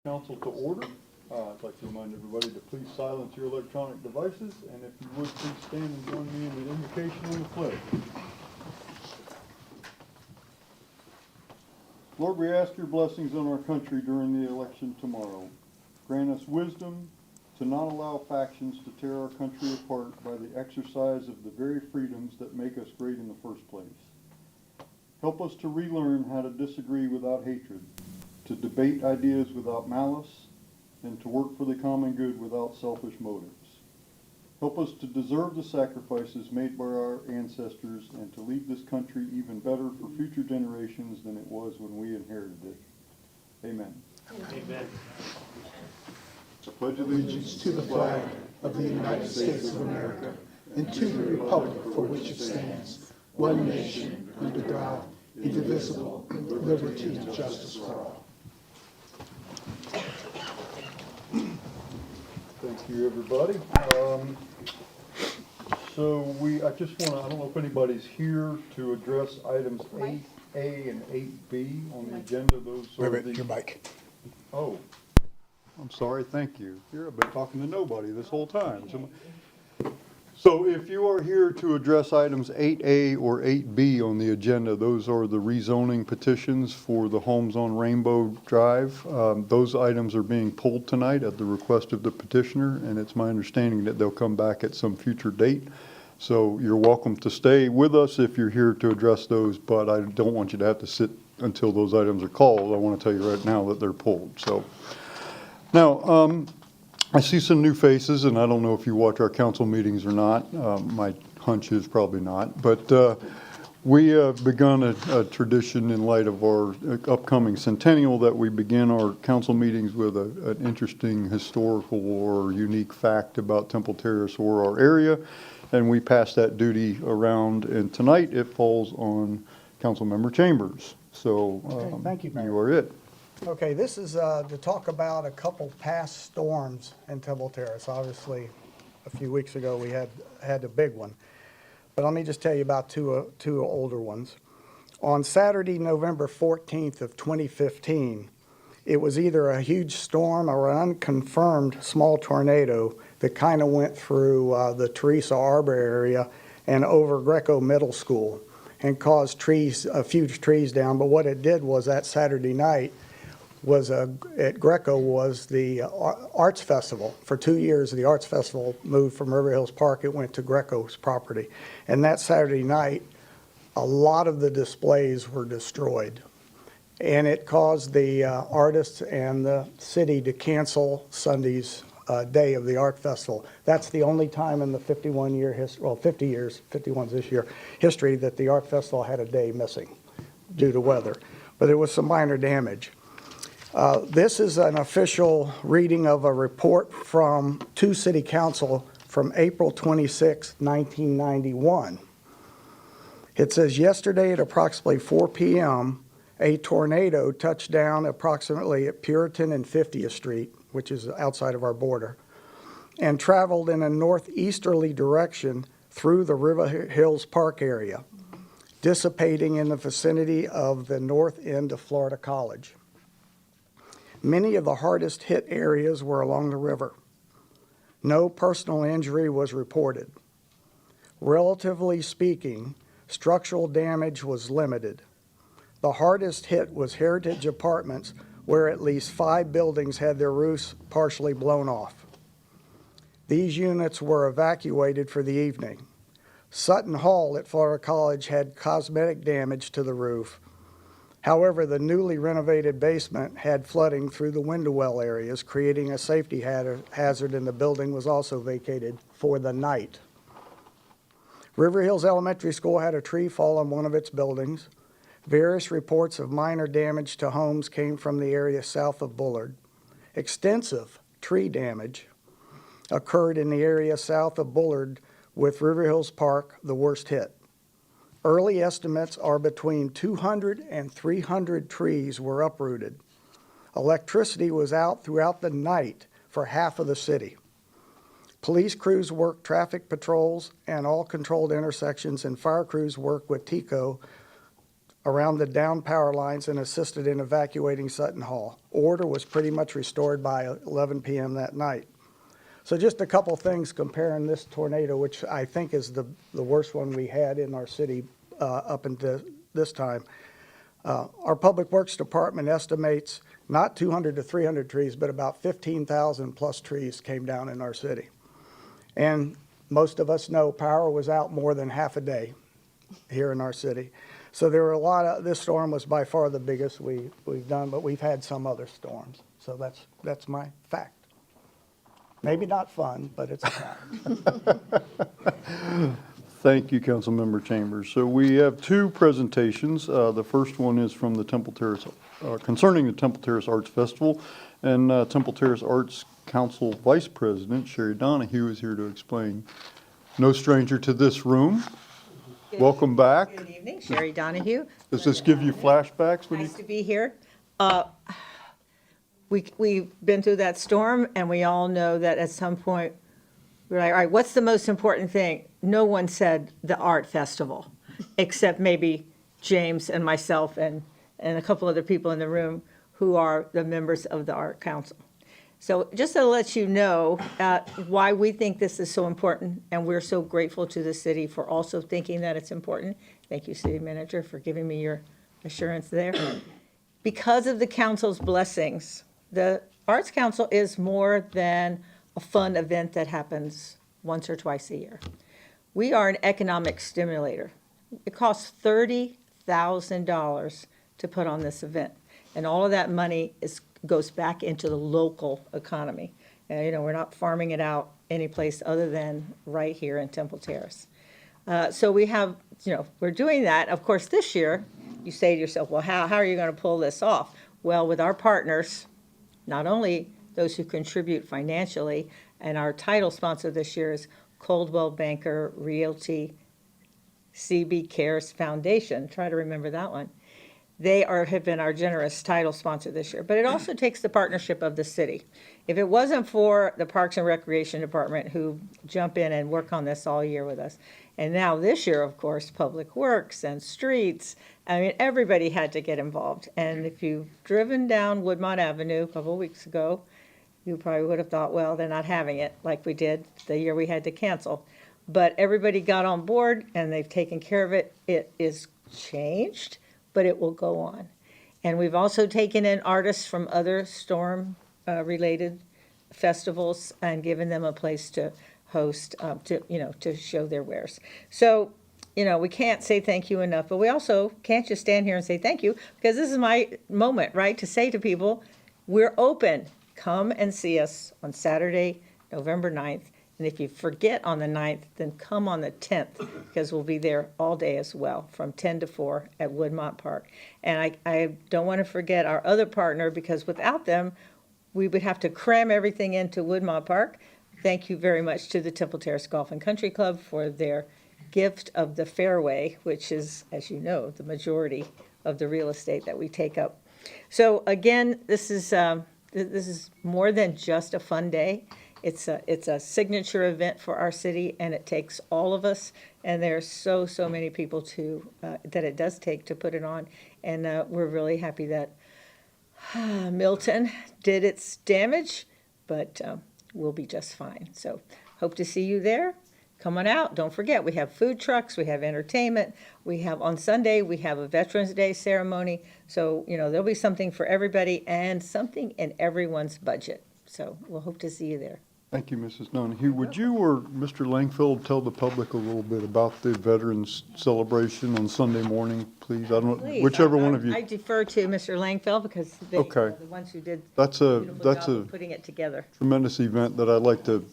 Council to order. I'd like to remind everybody to please silence your electronic devices, and if you would, please stand and join me in the invocation on the pledge. Lord, we ask your blessings on our country during the election tomorrow. Grant us wisdom to not allow factions to tear our country apart by the exercise of the very freedoms that make us great in the first place. Help us to relearn how to disagree without hatred, to debate ideas without malice, and to work for the common good without selfish motives. Help us to deserve the sacrifices made by our ancestors and to leave this country even better for future generations than it was when we inherited it. Amen. Amen. I pledge allegiance To the flag of the United States of America and to the republic for which it stands, one nation, under God, indivisible, with liberty and justice for all. Thank you, everybody. I just want to, I don't know if anybody's here to address items 8A and 8B on the agenda. Those are Your mic. Oh, I'm sorry, thank you. Here, I've been talking to nobody this whole time. So if you are here to address items 8A or 8B on the agenda, those are the rezoning petitions for the homes on Rainbow Drive. Those items are being pulled tonight at the request of the petitioner, and it's my understanding that they'll come back at some future date. So you're welcome to stay with us if you're here to address those, but I don't want you to have to sit until those items are called. I want to tell you right now that they're pulled. So now, I see some new faces, and I don't know if you watch our council meetings or not. My hunch is probably not. But we have begun a tradition in light of our upcoming centennial that we begin our council meetings with an interesting historical or unique fact about Temple Terrace or our area. And we pass that duty around, and tonight it falls on Councilmember Chambers. So Okay, thank you, Mayor. You are it. Okay, this is to talk about a couple past storms in Temple Terrace. Obviously, a few weeks ago we had a big one, but let me just tell you about two older ones. On Saturday, November 14th of 2015, it was either a huge storm or an unconfirmed small tornado that kind of went through the Terrace Arbor area and over Greco Middle School and caused a few trees down. But what it did was that Saturday night, at Greco was the Arts Festival. For 2 years, the Arts Festival moved from River Hills Park. It went to Greco's property. And that Saturday night, a lot of the displays were destroyed. And it caused the artists and the city to cancel Sunday's day of the Art Festival. That's the only time in the 51-year history, well, 50 years, 51's this year, history that the Art Festival had a day missing due to weather. But there was some minor damage. This is an official reading of a report to City Council from April 26, 1991. It says, yesterday at approximately 4 p.m., a tornado touched down approximately at Puritan and 50th Street, which is outside of our border, and traveled in a northeasterly direction through the River Hills Park area, dissipating in the vicinity of the north end of Florida College. Many of the hardest hit areas were along the river. No personal injury was reported. Relatively speaking, structural damage was limited. The hardest hit was Heritage Apartments, where at least 5 buildings had their roofs partially blown off. These units were evacuated for the evening. Sutton Hall at Florida College had cosmetic damage to the roof. However, the newly renovated basement had flooding through the window well areas, creating a safety hazard, and the building was also vacated for the night. River Hills Elementary School had a tree fall on one of its buildings. Various reports of minor damage to homes came from the area south of Bullard. Extensive tree damage occurred in the area south of Bullard, with River Hills Park the worst hit. Early estimates are between 200 and 300 trees were uprooted. Electricity was out throughout the night for half of the city. Police crews worked traffic patrols and all controlled intersections, and fire crews worked with TECO around the down power lines and assisted in evacuating Sutton Hall. Order was pretty much restored by 11 p.m. that night. So just a couple things comparing this tornado, which I think is the worst one we had in our city up until this time. Our Public Works Department estimates not 200 to 300 trees, but about 15,000 plus trees came down in our city. And most of us know power was out more than half a day here in our city. So there were this storm was by far the biggest we've done, but we've had some other storms. So that's my fact. Maybe not fun, but it's a fact. Thank you, Councilmember Chambers. So we have two presentations. The first one is from the Temple Terrace, concerning the Temple Terrace Arts Festival. And Temple Terrace Arts Council Vice President Sherry Donahue is here to explain. No stranger to this room. Welcome back. Good evening, Sherry Donahue. Does this give you flashbacks when you? Nice to be here. We've been through that storm, and we all know that at some point, we're like, all right, what's the most important thing? No one said the art festival, except maybe James and myself and a couple other people in the room who are the members of the Art Council. So just to let you know why we think this is so important, and we're so grateful to the city for also thinking that it's important. Thank you, City Manager, for giving me your assurance there. Because of the council's blessings, the Arts Council is more than a fun event that happens once or twice a year. We are an economic stimulator. It costs $30,000 to put on this event, and all of that money goes back into the local economy. And, we're not farming it out anyplace other than right here in Temple Terrace. So we have, we're doing that. Of course, this year, you say to yourself, well, how are you going to pull this off? Well, with our partners, not only those who contribute financially, and our title sponsor this year is Coldwell Banker Realty CB Cares Foundation. Try to remember that one. They have been our generous title sponsor this year, but it also takes the partnership of the city. If it wasn't for the Parks and Recreation Department who jump in and work on this all year with us, and now this year, of course, Public Works and Streets, everybody had to get involved. And if you've driven down Woodmont Avenue a couple of weeks ago, you probably would have thought, well, they're not having it like we did the year we had to cancel. But everybody got on board, and they've taken care of it. It is changed, but it will go on. And we've also taken in artists from other storm-related festivals and given them a place to host, to show their wares. So, we can't say thank you enough, but we also can't just stand here and say thank you, because this is my moment, right, to say to people, we're open. Come and see us on Saturday, November 9th. And if you forget on the 9th, then come on the 10th, because we'll be there all day as well, from 10 to 4 at Woodmont Park. And I don't want to forget our other partner, because without them, we would have to cram everything into Woodmont Park. Thank you very much to the Temple Terrace Golf and Country Club for their gift of the fairway, which is, as you know, the majority of the real estate that we take up. So again, this is more than just a fun day. It's a signature event for our city, and it takes all of us. And there are so many people that it does take to put it on. And we're really happy that Milton did its damage, but we'll be just fine. So hope to see you there. Come on out. Don't forget, we have food trucks, we have entertainment. We have, on Sunday, we have a Veterans Day ceremony. So, there'll be something for everybody and something in everyone's budget. So we'll hope to see you there. Thank you, Mrs. Donahue. Would you or Mr. Langfeld tell the public a little bit about the Veterans Celebration on Sunday morning, please? I don't, Please, whichever one of you. I defer to Mr. Langfeld, because they Okay. are the ones who did That's a a beautiful job a of putting it together. tremendous event that I'd like to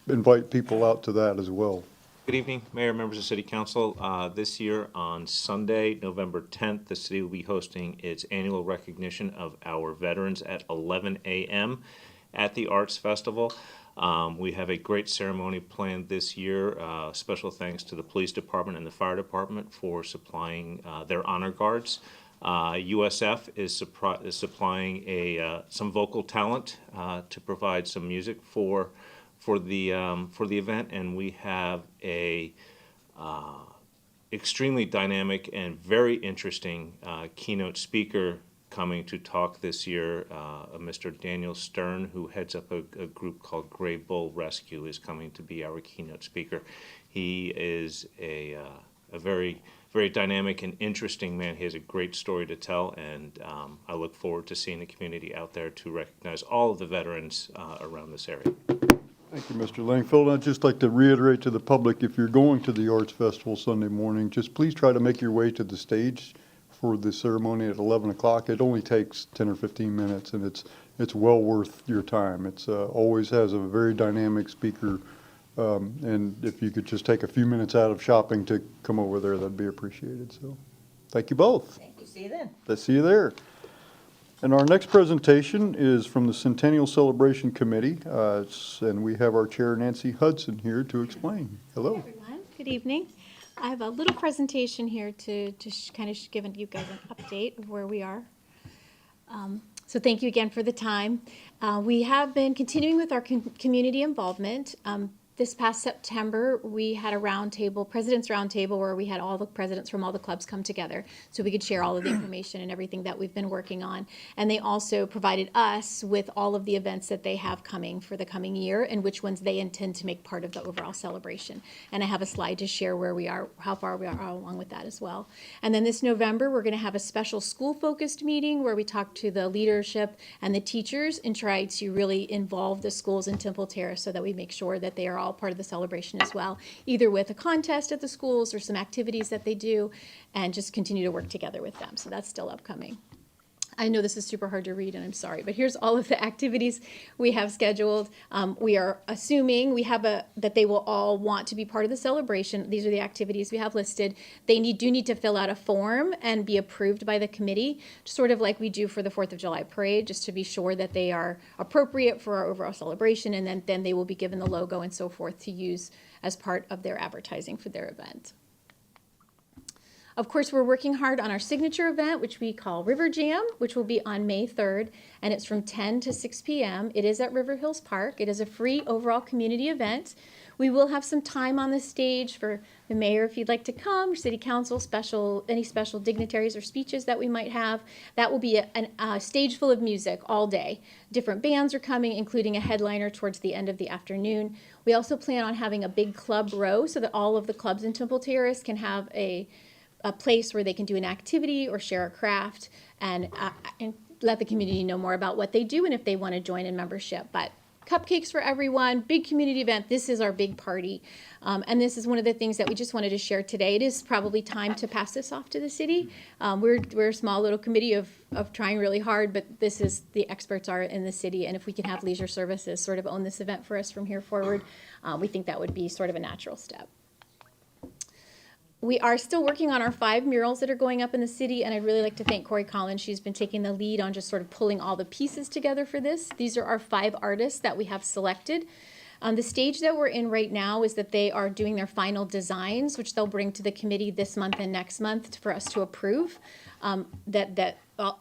invite people out to that as well. Good evening, Mayor, members of City Council. This year on Sunday, November 10th, the city will be hosting its annual recognition of our veterans at 11 a.m. at the Arts Festival. We have a great ceremony planned this year. Special thanks to the Police Department and the Fire Department for supplying their honor guards. USF is supplying some vocal talent to provide some music for the event, and we have a extremely dynamic and very interesting keynote speaker coming to talk this year. Mr. Daniel Stern, who heads up a group called Gray Bull Rescue, is coming to be our keynote speaker. He is a very, very dynamic and interesting man. He has a great story to tell, and I look forward to seeing the community out there to recognize all of the veterans around this area. Thank you, Mr. Langfield. I'd just like to reiterate to the public, if you're going to the Arts Festival Sunday morning, just please try to make your way to the stage for the ceremony at 11 o'clock. It only takes 10 or 15 minutes, and it's well worth your time. It's always has a very dynamic speaker, and if you could just take a few minutes out of shopping to come over there, that'd be appreciated. So, thank you both. Thank you. See you then. Let's see you there. And our next presentation is from the Centennial Celebration Committee, and we have our chair, Nancy Hudson, here to explain. Hello. Hey everyone, good evening. I have a little presentation here to kind of give you guys an update of where we are. So thank you again for the time. We have been continuing with our community involvement. This past September, we had a roundtable, President's Roundtable, where we had all the presidents from all the clubs come together so we could share all of the information and everything that we've been working on. And they also provided us with all of the events that they have coming for the coming year and which ones they intend to make part of the overall celebration. And I have a slide to share where we are, how far we are along with that as well. And then this November, we're going to have a special school-focused meeting where we talk to the leadership and the teachers and try to really involve the schools in Temple Terrace so that we make sure that they are all part of the celebration as well, either with a contest at the schools or some activities that they do, and just continue to work together with them. So that's still upcoming. I know this is super hard to read, and I'm sorry, but here's all of the activities we have scheduled. We are assuming that they will all want to be part of the celebration. These are the activities we have listed. They do need to fill out a form and be approved by the committee, sort of like we do for the 4th of July parade, just to be sure that they are appropriate for our overall celebration, and then they will be given the logo and so forth to use as part of their advertising for their event. Of course, we're working hard on our signature event, which we call River Jam, which will be on May 3rd, and it's from 10 to 6 p.m. It is at River Hills Park. It is a free overall community event. We will have some time on the stage for the mayor if you'd like to come, or city council, any special dignitaries or speeches that we might have. That will be a stage full of music all day. Different bands are coming, including a headliner towards the end of the afternoon. We also plan on having a big club row so that all of the clubs in Temple Terrace can have a place where they can do an activity or share a craft and let the community know more about what they do and if they want to join in membership. But cupcakes for everyone, big community event. This is our big party. And this is one of the things that we just wanted to share today. It is probably time to pass this off to the city. We're a small little committee of trying really hard, but this is the experts are in the city. And if we can have leisure services sort of own this event for us from here forward, we think that would be sort of a natural step. We are still working on our 5 murals that are going up in the city, and I'd really like to thank Corey Collins. She's been taking the lead on just sort of pulling all the pieces together for this. These are our 5 artists that we have selected. The stage that we're in right now is that they are doing their final designs, which they'll bring to the committee this month and next month for us to approve.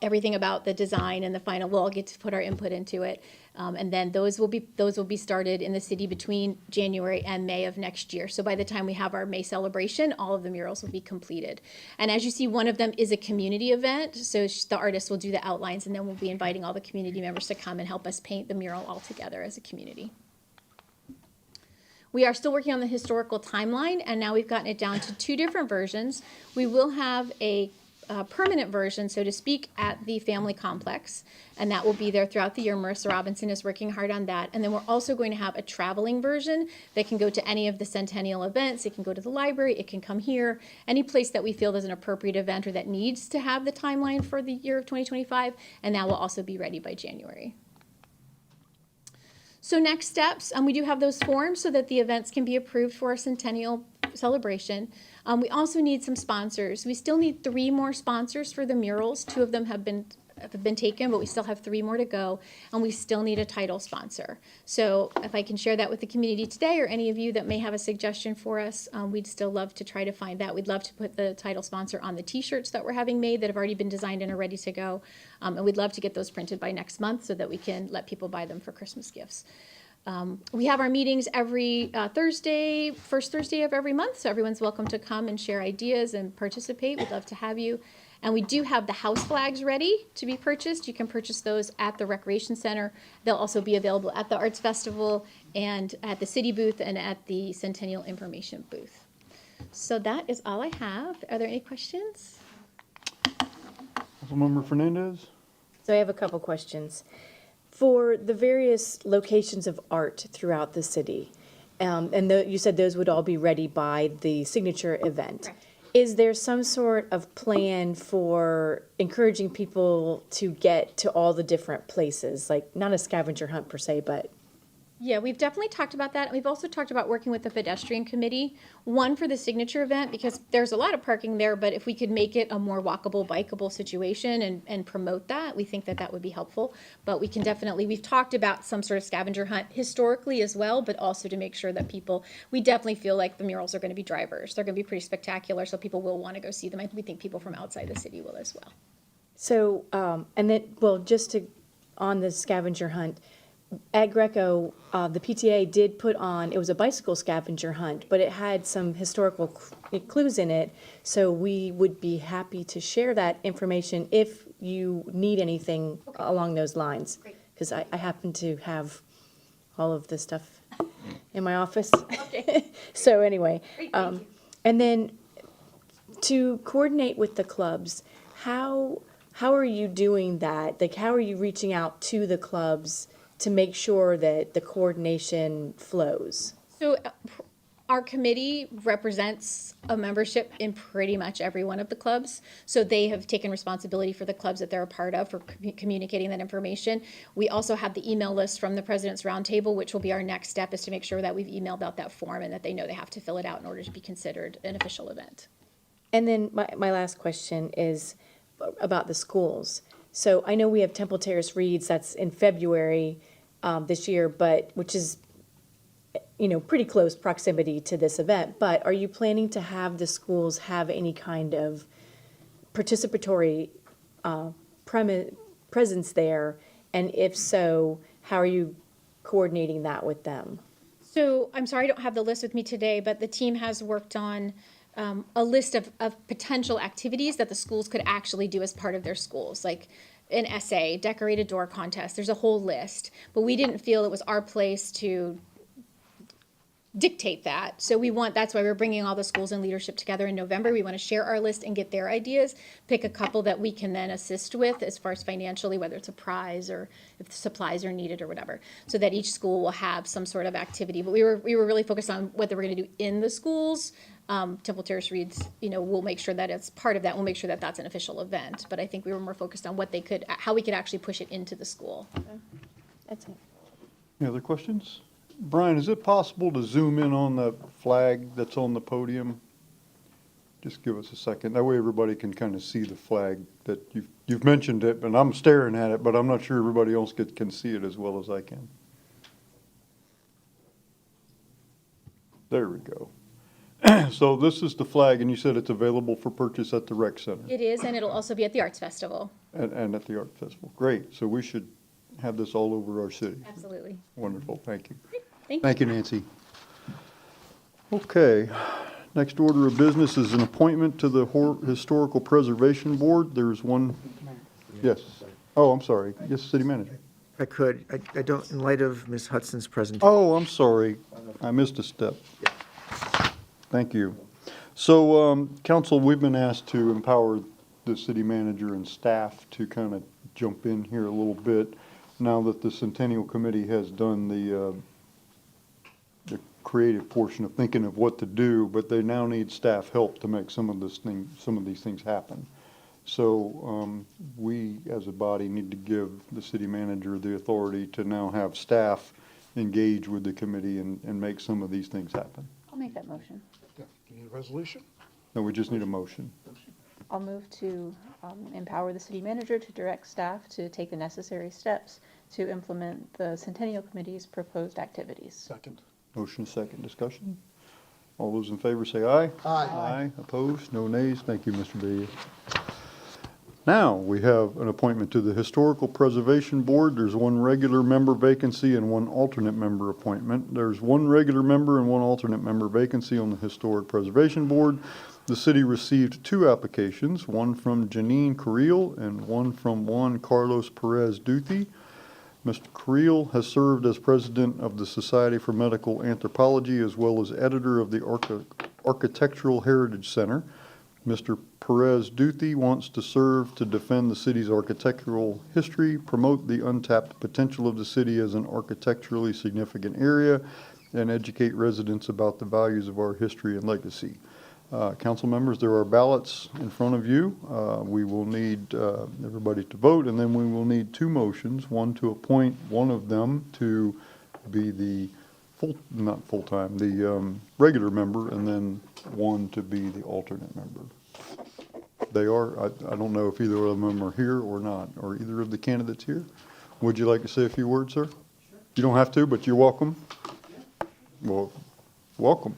Everything about the design and the final, we'll all get to put our input into it. And then those will be started in the city between January and May of next year. So by the time we have our May celebration, all of the murals will be completed. And as you see, one of them is a community event. So the artist will do the outlines, and then we'll be inviting all the community members to come and help us paint the mural all together as a community. We are still working on the historical timeline, and now we've gotten it down to 2 different versions. We will have a permanent version, so to speak, at the family complex, and that will be there throughout the year. Marissa Robinson is working hard on that. And then we're also going to have a traveling version that can go to any of the centennial events. It can go to the library, it can come here, any place that we feel is an appropriate event or that needs to have the timeline for the year of 2025, and that will also be ready by January. So next steps, we do have those forms so that the events can be approved for our centennial celebration. We also need some sponsors. We still need 3 more sponsors for the murals. 2 of them have been taken, but we still have 3 more to go, and we still need a title sponsor. So if I can share that with the community today, or any of you that may have a suggestion for us, we'd still love to try to find that. We'd love to put the title sponsor on the t-shirts that we're having made that have already been designed and are ready to go. And we'd love to get those printed by next month so that we can let people buy them for Christmas gifts. We have our meetings every Thursday, first Thursday of every month, so everyone's welcome to come and share ideas and participate. We'd love to have you. And we do have the house flags ready to be purchased. You can purchase those at the Recreation Center. They'll also be available at the Arts Festival and at the City booth and at the Centennial Information booth. So that is all I have. Are there any questions? Councilmember Fernandez? So I have a couple questions. For the various locations of art throughout the city, you said those would all be ready by the signature event. Correct. Is there some sort of plan for encouraging people to get to all the different places? Like, not a scavenger hunt per se, but Yeah, we've definitely talked about that. We've also talked about working with the pedestrian committee, one for the signature event, because there's a lot of parking there, but if we could make it a more walkable, bikeable situation and promote that, we think that that would be helpful. But we can definitely, we've talked about some sort of scavenger hunt historically as well, but also to make sure that people, we definitely feel like the murals are going to be drivers. They're going to be pretty spectacular, so people will want to go see them. We think people from outside the city will as well. so, and then, well, just to, on the scavenger hunt, at Greco, the PTA did put on, it was a bicycle scavenger hunt, but it had some historical clues in it. So we would be happy to share that information if you need anything along those lines. Great. Because I happen to have all of this stuff in my office. Okay. So anyway, Great, thank you. and then to coordinate with the clubs, how are you doing that? Like, how are you reaching out to the clubs to make sure that the coordination flows? So our committee represents a membership in pretty much every one of the clubs. So they have taken responsibility for the clubs that they're a part of for communicating that information. We also have the email list from the President's Roundtable, which will be our next step, is to make sure that we've emailed out that form and that they know they have to fill it out in order to be considered an official event. And then my last question is about the schools. So I know we have Temple Terrace Reads, that's in February this year, but, which is, pretty close proximity to this event. But are you planning to have the schools have any kind of participatory presence there? And if so, how are you coordinating that with them? So I'm sorry I don't have the list with me today, but the team has worked on a list of potential activities that the schools could actually do as part of their schools, like an essay, decorated door contest. There's a whole list, but we didn't feel it was our place to dictate that. So that's why we're bringing all the schools and leadership together in November. We want to share our list and get their ideas, pick a couple that we can then assist with as far as financially, whether it's a prize or if supplies are needed or whatever, so that each school will have some sort of activity. But we were really focused on what they were going to do in the schools. Temple Terrace Reads, we'll make sure that it's part of that. We'll make sure that that's an official event. But I think we were more focused on how we could actually push it into the school. That's it. Any other questions? Brian, is it possible to zoom in on the flag that's on the podium? Just give us a second. That way everybody can kind of see the flag that you've mentioned it, and I'm staring at it, but I'm not sure everybody else can see it as well as I can. There we go. So this is the flag, and you said it's available for purchase at the rec center It is, and it'll also be at the Arts Festival. and at the art festival. Great. So we should have this all over our city. Absolutely. Wonderful. Thank you. Thank you. Thank you, Nancy. Okay, next order of business is an appointment to the Historical Preservation Board. There's one, yes. Oh, I'm sorry. Yes, City Manager. I could, I don't, in light of Ms. Hudson's presentation. Oh, I'm sorry. I missed a step. Thank you. So, council, we've been asked to empower the city manager and staff to kind of jump in here a little bit now that the Centennial Committee has done the creative portion of thinking of what to do, but they now need staff help to make some of these things happen. So we, as a body, need to give the city manager the authority to now have staff engage with the committee and make some of these things happen. I'll make that motion. You need a resolution? No, we just need a motion. I'll move to empower the city manager to direct staff to take the necessary steps to implement the Centennial Committee's proposed activities. Second. Motion, second discussion. All those in favor say aye. Aye. Aye. Opposed? No nays? Thank you, Mr. Bailey. Now, we have an appointment to the Historical Preservation Board. There's one regular member vacancy and one alternate member appointment. There's one regular member and one alternate member vacancy on the Historic Preservation Board. The city received 2 applications, one from Janine Carrillo and one from Juan Carlos Perez Duthie. Mr. Carrillo has served as president of the Society for Medical Anthropology as well as editor of the Architectural Heritage Center. Mr. Perez Duthie wants to serve to defend the city's architectural history, promote the untapped potential of the city as an architecturally significant area, and educate residents about the values of our history and legacy. Council members, there are ballots in front of you. We will need everybody to vote, and then we will need 2 motions, one to appoint one of them to be the not full-time, the regular member, and then one to be the alternate member. They are, I don't know if either of them are here or not, or either of the candidates here. Would you like to say a few words, sir? Sure. You don't have to, but you're welcome. Well, welcome.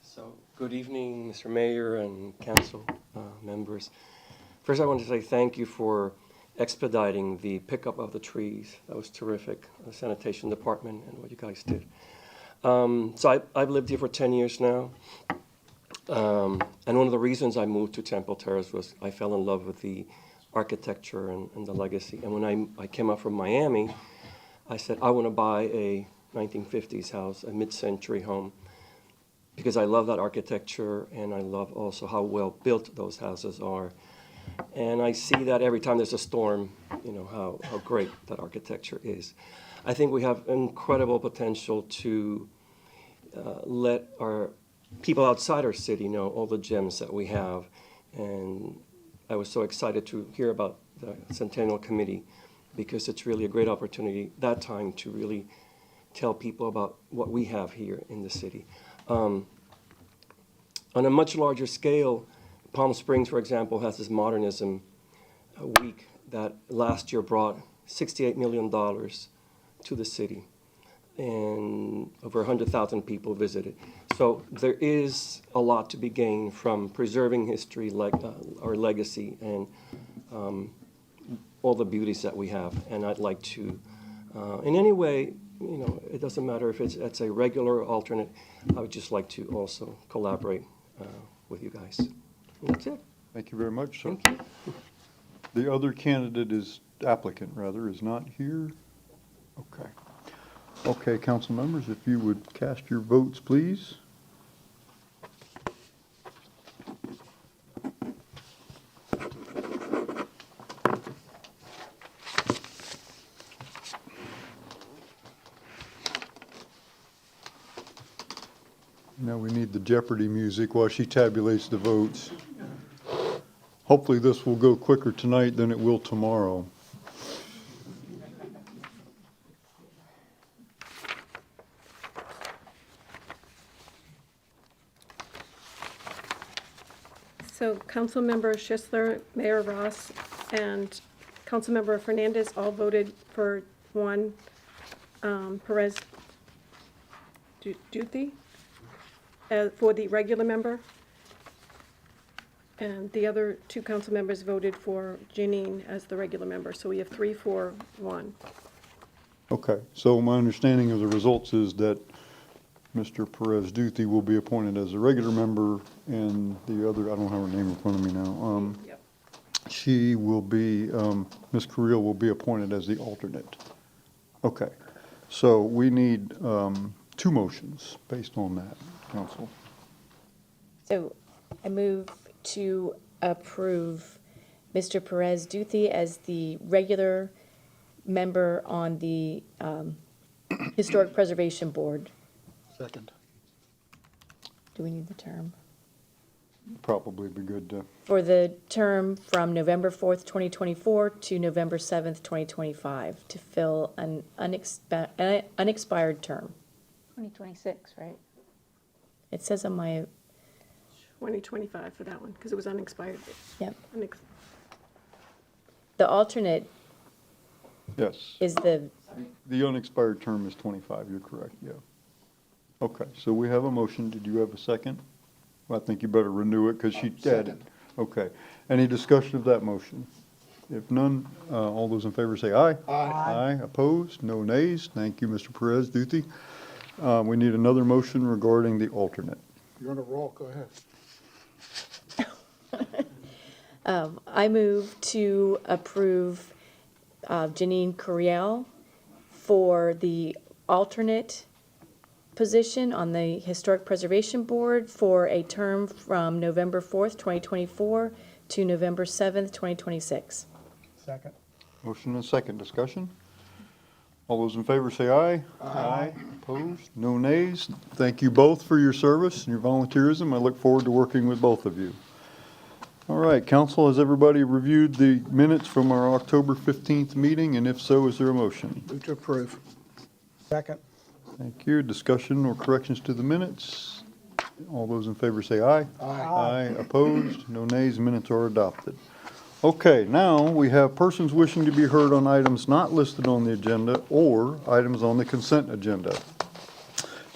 So, good evening, Mr. Mayor and council members. First, I want to say thank you for expediting the pickup of the trees. That was terrific, the sanitation department and what you guys did. So I've lived here for 10 years now. And one of the reasons I moved to Temple Terrace was I fell in love with the architecture and the legacy. And when I came up from Miami, I said, I want to buy a 1950s house, a mid-century home, because I love that architecture and I love also how well built those houses are. And I see that every time there's a storm, you know, how great that architecture is. I think we have incredible potential to let our people outside our city know all the gems that we have. And I was so excited to hear about the Centennial Committee because it's really a great opportunity that time to really tell people about what we have here in the city. On a much larger scale, Palm Springs, for example, has this modernism week that last year brought $68 million to the city, and over 100,000 people visited. So there is a lot to be gained from preserving history, like our legacy, and all the beauties that we have. And I'd like to, in any way, you know, it doesn't matter if it's a regular or alternate, I would just like to also collaborate with you guys. And that's it. Thank you very much, sir. Thank you. The other candidate applicant is not here. Okay. Okay, council members, if you would cast your votes, please. Now we need the Jeopardy music while she tabulates the votes. Hopefully this will go quicker tonight than it will tomorrow. So Councilmember Schisler, Mayor Ross, and Councilmember Fernandez all voted for Juan Perez Duthie for the regular member. And the other 2 council members voted for Janine as the regular member. So we have 3 for 1. Okay, so my understanding of the results is that Mr. Perez Duthie will be appointed as a regular member, and the other, I don't have her name in front of me now. Yep. She will be, Ms. Carrillo will be appointed as the alternate. Okay, so we need 2 motions based on that, council. So I move to approve Mr. Perez Duthie as the regular member on the Historic Preservation Board. Second. Do we need the term? Probably be good to, For the term from November 4th, 2024 to November 7th, 2025, to fill an unexpired term. 2026, right? It says on my, 2025 for that one, because it was unexpired. yep. The The alternate yes. is the, The unexpired term is 25, you're correct, yeah. Okay, so we have a motion. Did you have a second? Well, I think you better renew it because she added. Okay. Any discussion of that motion? If none, all those in favor say aye. Aye. Aye. Opposed? No nays. Thank you, Mr. Perez Duthie. We need another motion regarding the alternate. You're on a roll, go ahead. I move to approve Janine Curiel for the alternate position on the Historic Preservation Board for a term from November 4th, 2024 to November 7th, 2026. Second. Motion and a second. Discussion? All those in favor say aye. Aye. Opposed? No nays. Thank you both for your service and your volunteerism. I look forward to working with both of you. All right, council, has everybody reviewed the minutes from our October 15th meeting? And if so, is there a motion? Move to approve. Second. Thank you. Discussion or corrections to the minutes? All those in favor say aye. Aye. Opposed? No nays. Minutes are adopted. Okay, now we have persons wishing to be heard on items not listed on the agenda or items on the consent agenda.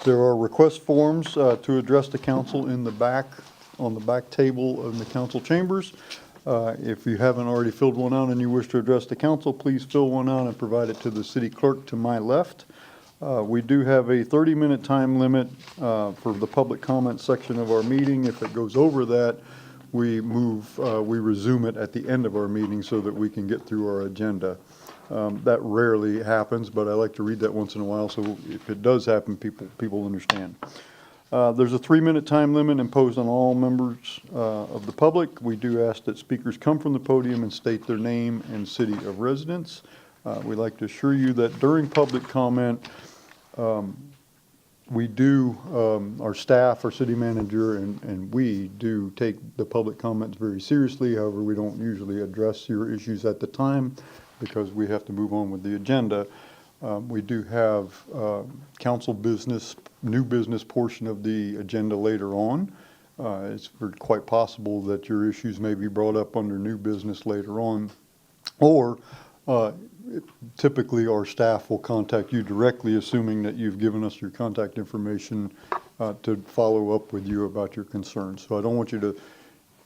There are request forms to address the council in the back, on the back table in the council chambers. If you haven't already filled one out and you wish to address the council, please fill one out and provide it to the city clerk to my left. We do have a 30-minute time limit for the public comment section of our meeting. If it goes over that, we resume it at the end of our meeting so that we can get through our agenda. That rarely happens, but I like to read that once in a while, so if it does happen, people understand. There's a 3-minute time limit imposed on all members of the public. We do ask that speakers come from the podium and state their name and city of residence. We'd like to assure you that during public comment, we do, our staff, our city manager, and we do take the public comments very seriously. However, we don't usually address your issues at the time because we have to move on with the agenda. We do have council business, new business portion of the agenda later on. It's quite possible that your issues may be brought up under new business later on, or typically our staff will contact you directly, assuming that you've given us your contact information to follow up with you about your concerns. So I don't want you to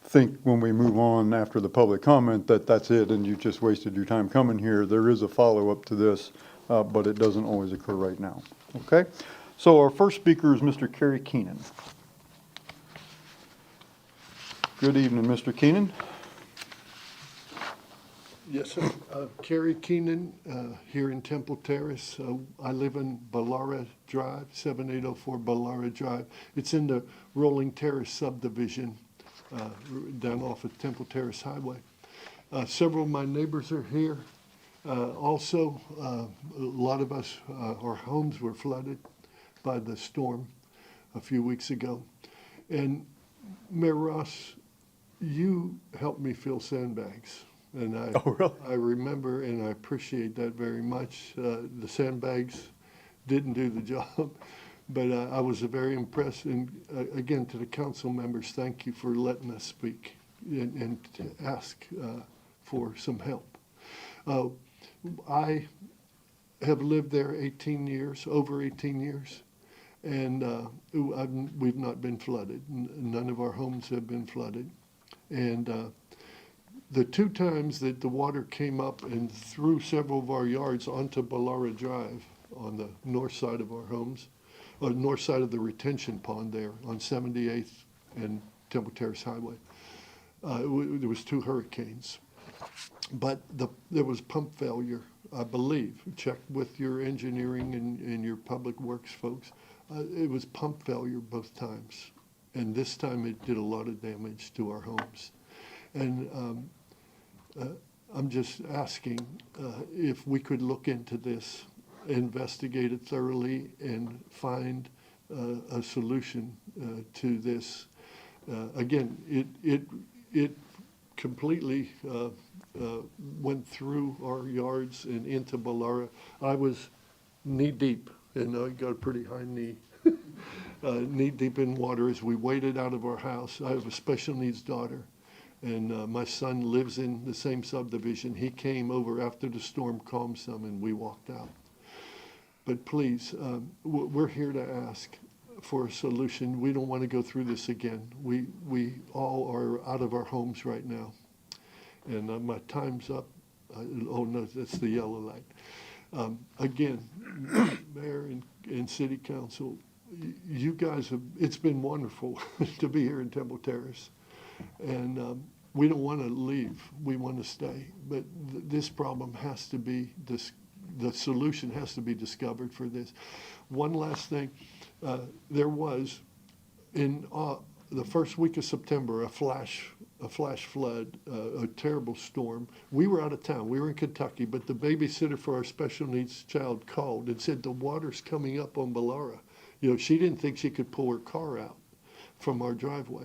think when we move on after the public comment that that's it and you just wasted your time coming here. There is a follow-up to this, but it doesn't always occur right now. Okay? So our first speaker is Mr. Kerry Keenan. Good evening, Mr. Keenan. Yes, sir. Kerry Keenan, here in Temple Terrace. I live in Ballara Drive, 7804 Ballara Drive. It's in the Rolling Terrace subdivision down off of Temple Terrace Highway. Several of my neighbors are here. Also, a lot of us, our homes were flooded by the storm a few weeks ago. And Mayor Ross, you helped me fill sandbags. And I remember and I appreciate that very much. The sandbags didn't do the job, but I was very impressed. And again, to the council members, thank you for letting us speak and ask for some help. I have lived there 18 years, over 18 years, and we've not been flooded. None of our homes have been flooded. And the two times that the water came up and through several of our yards onto Ballara Drive on the north side of our homes, or north side of the retention pond there on 78th and Temple Terrace Highway, there was 2 hurricanes. But there was pump failure, I believe. Check with your engineering and your public works folks. It was pump failure both times. And this time it did a lot of damage to our homes. And I'm just asking if we could look into this, investigate it thoroughly, and find a solution to this. Again, it completely went through our yards and into Ballara. I was knee deep, and I got a pretty high knee, knee deep in water as we waded out of our house. I have a special needs daughter. And my son lives in the same subdivision. He came over after the storm calmed some, and we walked out. But please, we're here to ask. for a solution. We don't want to go through this again. We all are out of our homes right now. And my time's up. Oh, no, that's the yellow light. Again, Mayor and City Council, you guys have, it's been wonderful to be here in Temple Terrace. And we don't want to leave. We want to stay. But this problem has to be, the solution has to be discovered for this. One last thing. There was, in the first week of September, a flash flood, a terrible storm. We were out of town. We were in Kentucky, but the babysitter for our special needs child called and said the water's coming up on Bellara. You know, she didn't think she could pull her car out from our driveway.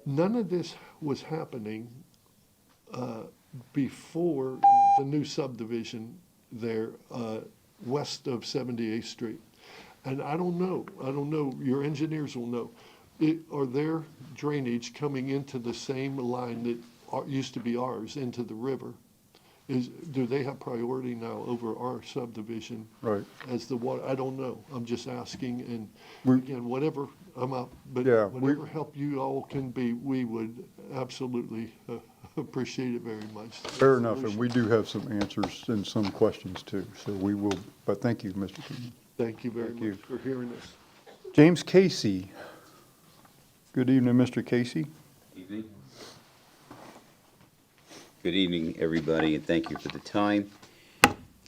None of this was happening before the new subdivision there west of 78th Street. And I don't know, your engineers will know. Are there drainage coming into the same line that used to be ours into the river? Do they have priority now over our subdivision? Right. As the water, I don't know. I'm just asking, and again, whatever, I'm up, but Yeah, whatever help you all can be, we would absolutely appreciate it very much. Fair enough, and we do have some answers and some questions too, so we will, but thank you, Mr. Keenan. Thank you very Thank you. much for hearing us. James Casey. Good evening, Mr. Casey. Evening. Good evening, everybody, and thank you for the time.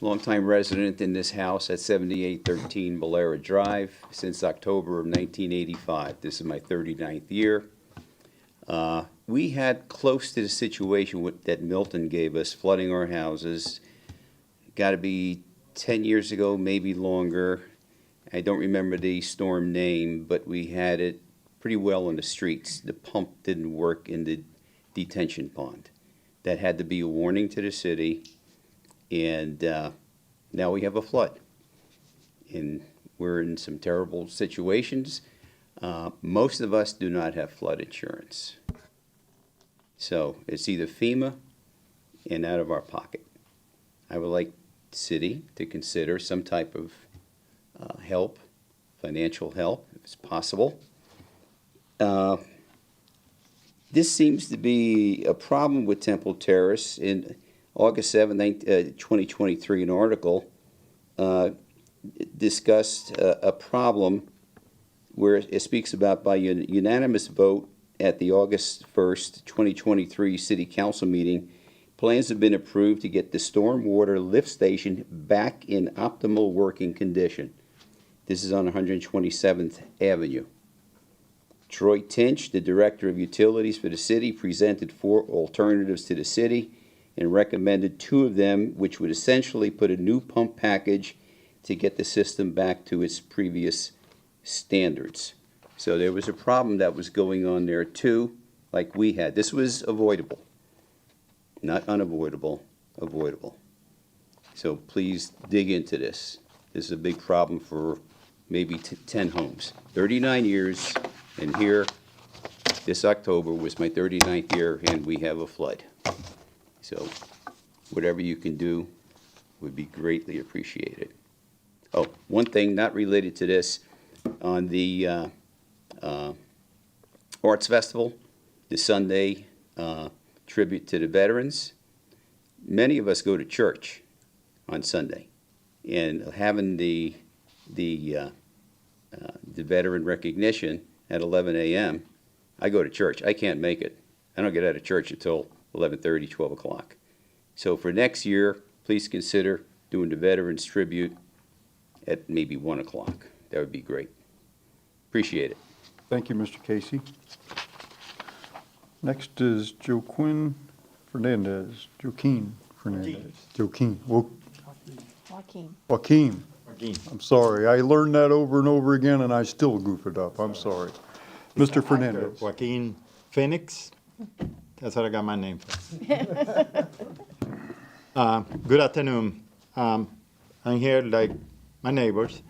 Longtime resident in this house at 7813 Bellara Drive since October of 1985. This is my 39th year. We had close to the situation that Milton gave us, flooding our houses. Got to be 10 years ago, maybe longer. I don't remember the storm name, but we had it pretty well on the streets. The pump didn't work in the detention pond. That had to be a warning to the city, and now we have a flood. And we're in some terrible situations. Most of us do not have flood insurance. So it's either FEMA and out of our pocket. I would like the city to consider some type of help, financial help, if it's possible. This seems to be a problem with Temple Terrace. In August 7, 2023, an article discussed a problem where it speaks about by unanimous vote at the August 1st, 2023 City Council meeting, plans have been approved to get the stormwater lift station back in optimal working condition. This is on 127th Avenue. Troy Tinch, the Director of Utilities for the city, presented 4 alternatives to the city and recommended 2 of them, which would essentially put a new pump package to get the system back to its previous standards. So there was a problem that was going on there too, like we had. This was avoidable, not unavoidable, avoidable. So please dig into this. This is a big problem for maybe 10 homes. 39 years. And here, this October was my 39th year, and we have a flood. So whatever you can do would be greatly appreciated. Oh, one thing not related to this, on the Arts Festival, the Sunday tribute to the veterans, many of us go to church on Sunday. And having the veteran recognition at 11 a.m., I go to church. I can't make it. I don't get out of church until 11:30, 12 o'clock. So for next year, please consider doing the Veterans Tribute at maybe 1 o'clock. That would be great. Appreciate it. Thank you, Mr. Casey. Next is Joaquin Fernandez. Joaquin Fernandez. Joaquin. Joaquin. Joaquin. I'm sorry. I learned that over and over again, and I still goof it up. I'm sorry. Mr. Fernandez. Joaquin Phoenix. That's what I got my name from. Good afternoon. I'm here like my neighbors.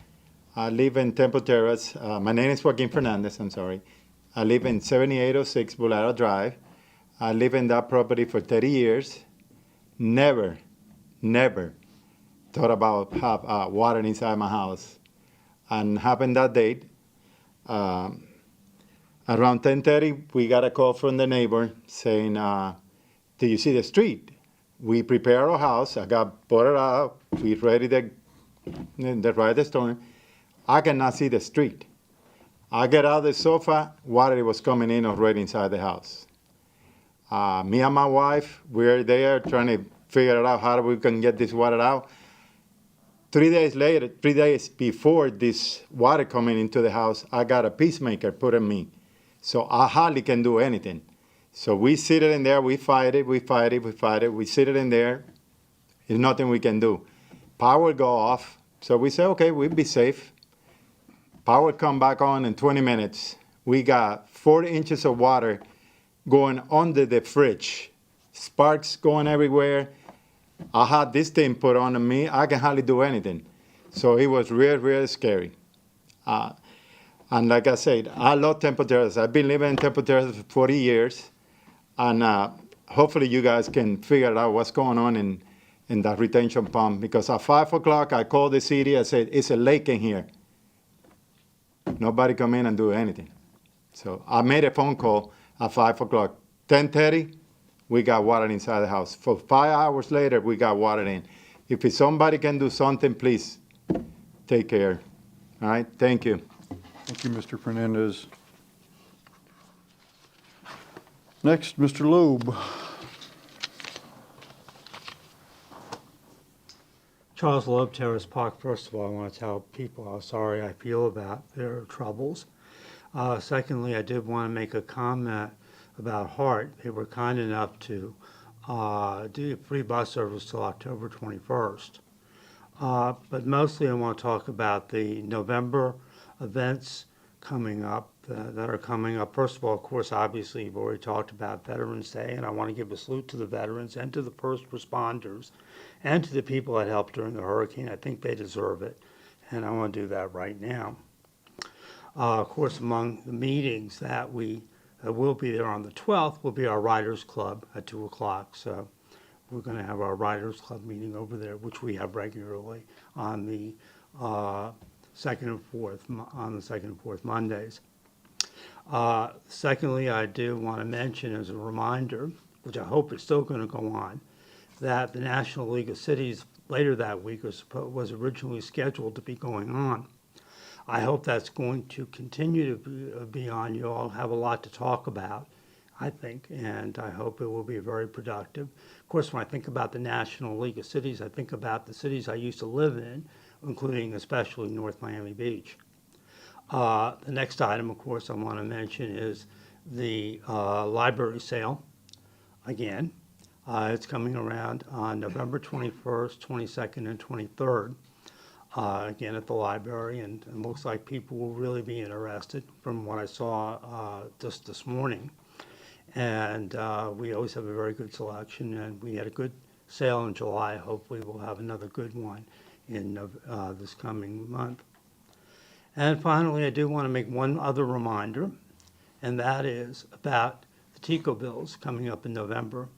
I live in Temple Terrace. My name is Joaquin Fernandez, I'm sorry. I live in 7806 Bellara Drive. I live in that property for 30 years. Never thought about have water inside my house. and happened that date. Around 10:30, we got a call from the neighbor saying, "Do you see the street?" We prepare our house. I got bought it out. We ready to ride the storm. I cannot see the street. I get out of the sofa, water was coming in already inside the house. Me and my wife, we're there trying to figure out how we can get this water out. 3 days later, 3 days before this water coming into the house, I got a peacemaker put on me. So I hardly can do anything. So we sit in there, we fight it, we sit in there. There's nothing we can do. Power go off, so we say, okay, we'll be safe. Power come back on in 20 minutes. We got 4 inches of water going under the fridge. Sparks going everywhere. I had this thing put on me. I can hardly do anything. So it was really scary. And like I said, I love Temple Terrace. I've been living in Temple Terrace for 40 years. And hopefully you guys can figure out what's going on in that retention pond. Because at 5 o'clock, I called the city. I said, it's a lake in here. Nobody come in and do anything. So I made a phone call at 5 o'clock. 10:30, we got water inside the house. For 5 hours later, we got water in. If somebody can do something, please take care. All right, thank you. Thank you, Mr. Fernandez. Next, Mr. Loeb. Charles Loeb, Terrace Park. First of all, I want to tell people how sorry I feel about their troubles. Secondly, I did want to make a comment about Hart. They were kind enough to do free bus service till October 21st. But mostly I want to talk about the November events coming up that are coming up. First of all, of course, obviously, you've already talked about Veterans Day, and I want to give a salute to the veterans and to the first responders and to the people that helped during the hurricane. I think they deserve it, and I want to do that right now. Of course, among the meetings that will be there on the 12th will be our Riders Club at 2 o'clock. So we're going to have our Riders Club meeting over there, which we have regularly on the second and fourth Mondays. Secondly, I do want to mention as a reminder, which I hope is still going to go on, that the National League of Cities later that week was originally scheduled to be going on. I hope that's going to continue to be on. You all have a lot to talk about, I think, and I hope it will be very productive. Of course, when I think about the National League of Cities, I think about the cities I used to live in, including especially North Miami Beach. The next item, of course, I want to mention is the library sale. Again, it's coming around on November 21st, 22nd, and 23rd. Again at the library, and it looks like people will really be interested from what I saw just this morning. And we always have a very good selection, and we had a good sale in July. Hopefully we'll have another good one in this coming month. And finally, I do want to make one other reminder, and that is about the TICO bills coming up in November.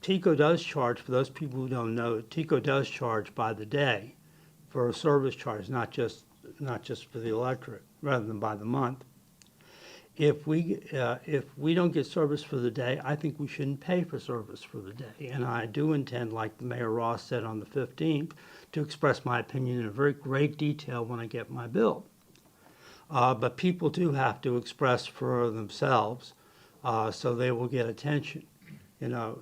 TICO does charge, for those people who don't know, TICO does charge by the day for a service charge, not just for the electric, rather than by the month. If we don't get service for the day, I think we shouldn't pay for service for the day. And I do intend, like Mayor Ross said on the 15th, to express my opinion in very great detail when I get my bill. But people do have to express for themselves, so they will get attention.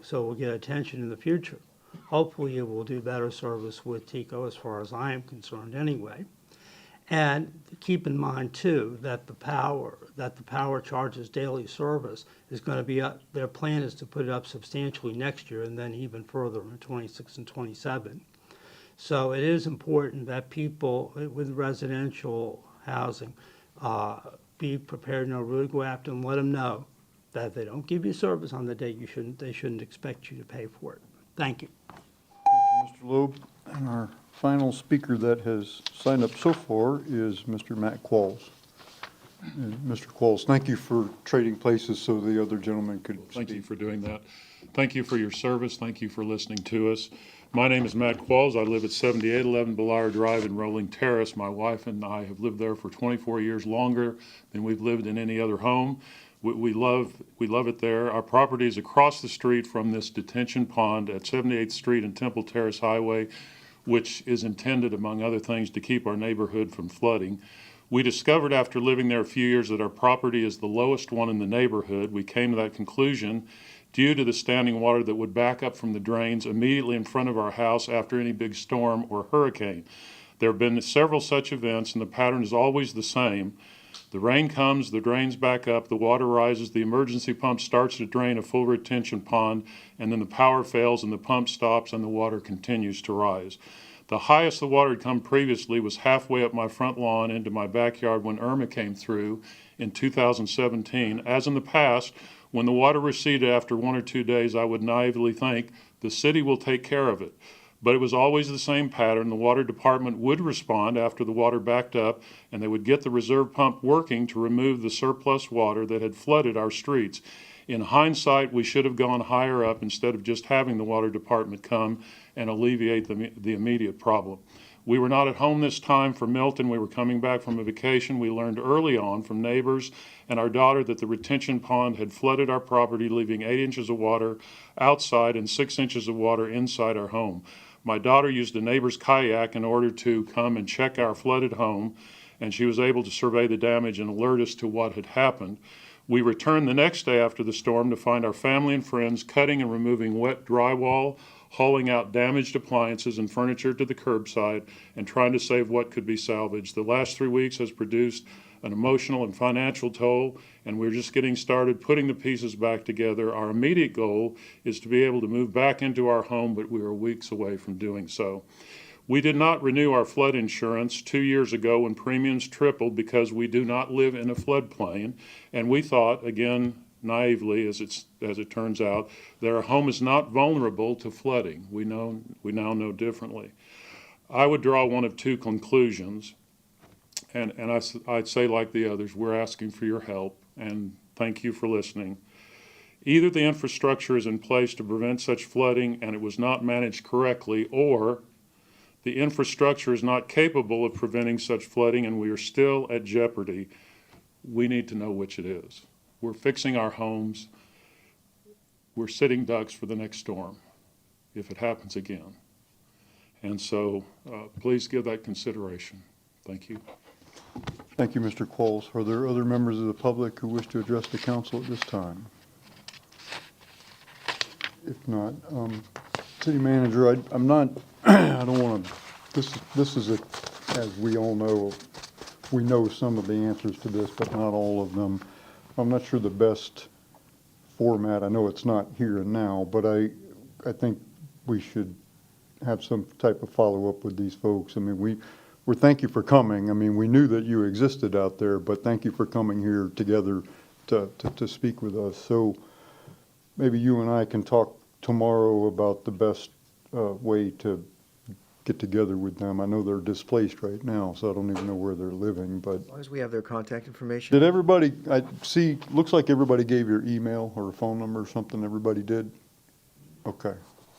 So we'll get attention in the future. Hopefully it will do better service with TICO as far as I am concerned anyway. And keep in mind too that the power charges daily service is going to be up. Their plan is to put it up substantially next year and then even further in 26 and 27. So it is important that people with residential housing be prepared and really go after and let them know that if they don't give you service on the day they shouldn't expect you to pay for it. Thank you. Thank you, Mr. Loeb. And our final speaker that has signed up so far is Mr. Matt Qualls. And Mr. Qualls, thank you for trading places so the other gentleman could speak. Thank you for doing that. Thank you for your service. Thank you for listening to us. My name is Matt Qualls. I live at 7811 Belair Drive in Rolling Terrace. My wife and I have lived there for 24 years, longer than we've lived in any other home. We love it there. Our property is across the street from this detention pond at 78th Street and Temple Terrace Highway, which is intended, among other things, to keep our neighborhood from flooding. We discovered after living there a few years that our property is the lowest one in the neighborhood. We came to that conclusion due to the standing water that would back up from the drains immediately in front of our house after any big storm or hurricane. There have been several such events, and the pattern is always the same. The rain comes, the drains back up, the water rises, the emergency pump starts to drain a full retention pond, and then the power fails and the pump stops and the water continues to rise. The highest the water had come previously was halfway up my front lawn into my backyard when Irma came through in 2017. As in the past, when the water receded after 1 or 2 days, I would naively think the city will take care of it. But it was always the same pattern. The water department would respond after the water backed up, and they would get the reserve pump working to remove the surplus water that had flooded our streets. In hindsight, we should have gone higher up instead of just having the water department come and alleviate the immediate problem. We were not at home this time for Milton. We were coming back from a vacation. We learned early on from neighbors and our daughter that the retention pond had flooded our property, leaving 8 inches of water outside and 6 inches of water inside our home. My daughter used a neighbor's kayak in order to come and check our flooded home, and she was able to survey the damage and alert us to what had happened. We returned the next day after the storm to find our family and friends cutting and removing wet drywall, hauling out damaged appliances and furniture to the curbside, and trying to save what could be salvaged. The last 3 weeks has produced an emotional and financial toll, and we're just getting started putting the pieces back together. Our immediate goal is to be able to move back into our home, but we are weeks away from doing so. We did not renew our flood insurance 2 years ago when premiums tripled because we do not live in a floodplain, and we thought, again, naively, as it turns out, that our home is not vulnerable to flooding. We now know differently. I would draw one of two conclusions, and I'd say like the others, we're asking for your help, and thank you for listening. Either the infrastructure is in place to prevent such flooding and it was not managed correctly, or the infrastructure is not capable of preventing such flooding and we are still at jeopardy. We need to know which it is. We're fixing our homes. We're sitting ducks for the next storm if it happens again. And so please give that consideration. Thank you. Thank you, Mr. Qualls. Are there other members of the public who wish to address the council at this time? If not, City Manager, I'm not, I don't want to, this is as we all know, we know some of the answers to this, but not all of them. I'm not sure the best format, I know it's not here and now, but I think we should have some type of follow-up with these folks. I mean, we thank you for coming. I mean, we knew that you existed out there, but thank you for coming here together to speak with us. So maybe you and I can talk tomorrow about the best way to get together with them. I know they're displaced right now, so I don't even know where they're living, but. As long as we have their contact information. Did everybody, I see, looks like everybody gave your email or a phone number or something, everybody did? Okay.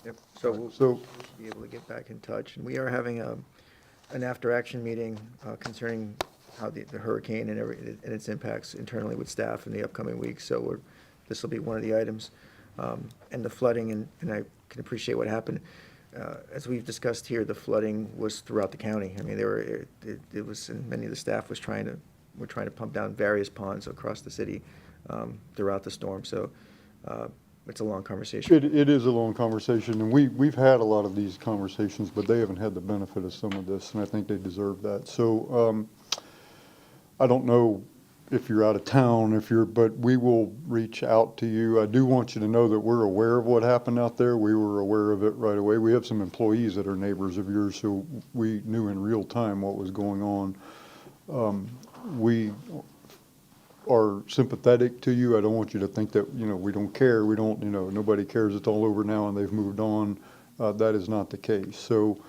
Yep, so we'll be able to get back in touch. And we are having an after-action meeting concerning how the hurricane and its impacts internally with staff in the upcoming weeks. So this will be one of the items. And the flooding, and I can appreciate what happened. As we've discussed here, the flooding was throughout the county. I mean, it was, and many of the staff were trying to pump down various ponds across the city throughout the storm. So it's a long conversation. It is a long conversation, and we've had a lot of these conversations, but they haven't had the benefit of some of this, and I think they deserve that. So I don't know if you're out of town, but we will reach out to you. I do want you to know that we're aware of what happened out there. We were aware of it right away. We have some employees that are neighbors of yours, so we knew in real time what was going on. We are sympathetic to you. I don't want you to think that, we don't care. We don't, nobody cares. It's all over now and they've moved on. That is not the case. So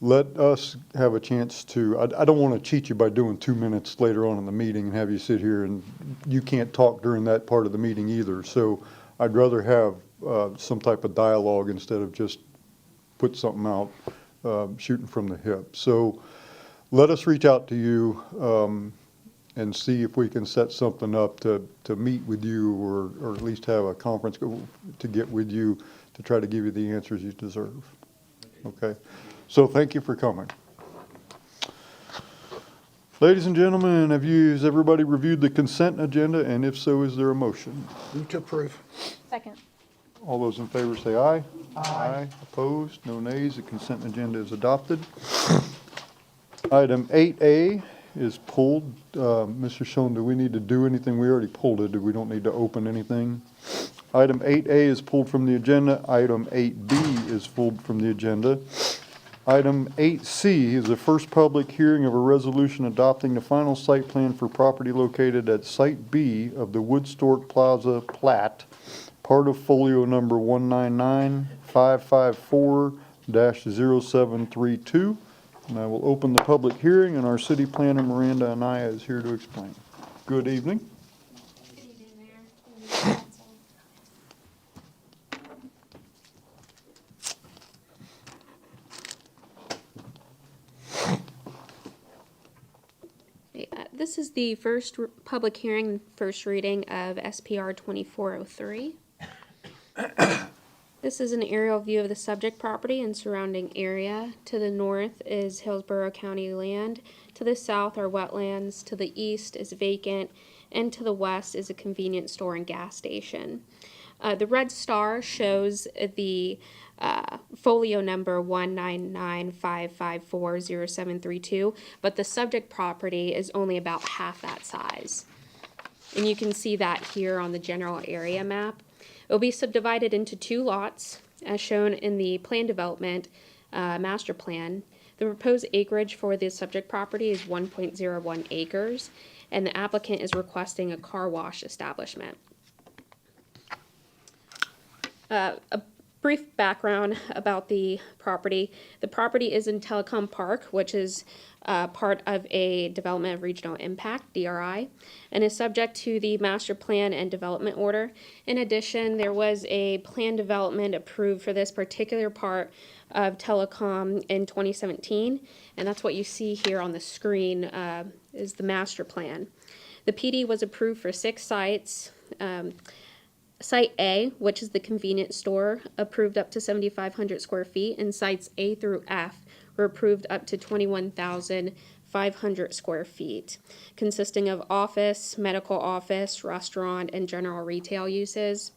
let us have a chance to, I don't want to cheat you by doing 2 minutes later on in the meeting and have you sit here and you can't talk during that part of the meeting either. So I'd rather have some type of dialogue instead of just put something out, shooting from the hip. So let us reach out to you and see if we can set something up to meet with you, or at least have a conference to get with you to try to give you the answers you deserve. Okay? So thank you for coming. Ladies and gentlemen, has everybody reviewed the consent agenda? And if so, is there a motion? Move to approve. Second. All those in favor say aye. Aye. Opposed? No nays. The consent agenda is adopted. Item 8A is pulled. Mr. Schoen, do we need to do anything? We already pulled it. We don't need to open anything. Item 8A is pulled from the agenda. Item 8B is pulled from the agenda. Item 8C is the first public hearing of a resolution adopting the final site plan for property located at Site B of the Woodstock Plaza plat, part of folio number 199-554-0732. And I will open the public hearing, and our city planner, Miranda Anaya, is here to explain. Good evening. Good evening, Mayor. This is the first public hearing, first reading of SPR 2403. This is an aerial view of the subject property and surrounding area. To the north is Hillsborough County land. To the south are wetlands. To the east is vacant. And to the west is a convenience store and gas station. The red star shows the folio number 199-554-0732, but the subject property is only about half that size. And you can see that here on the general area map. It will be subdivided into 2 lots, as shown in the plan development master plan. The proposed acreage for the subject property is 1.01 acres, and the applicant is requesting a car wash establishment. A brief background about the property. The property is in Telecom Park, which is part of a Development of Regional Impact, DRI, and is subject to the Master Plan and Development Order. In addition, there was a plan development approved for this particular part of Telecom in 2017, and that's what you see here on the screen is the master plan. The PD was approved for 6 sites. Site A, which is the convenience store, approved up to 7,500 square feet, and sites A through F were approved up to 21,500 square feet, consisting of office, medical office, restaurant, and general retail uses.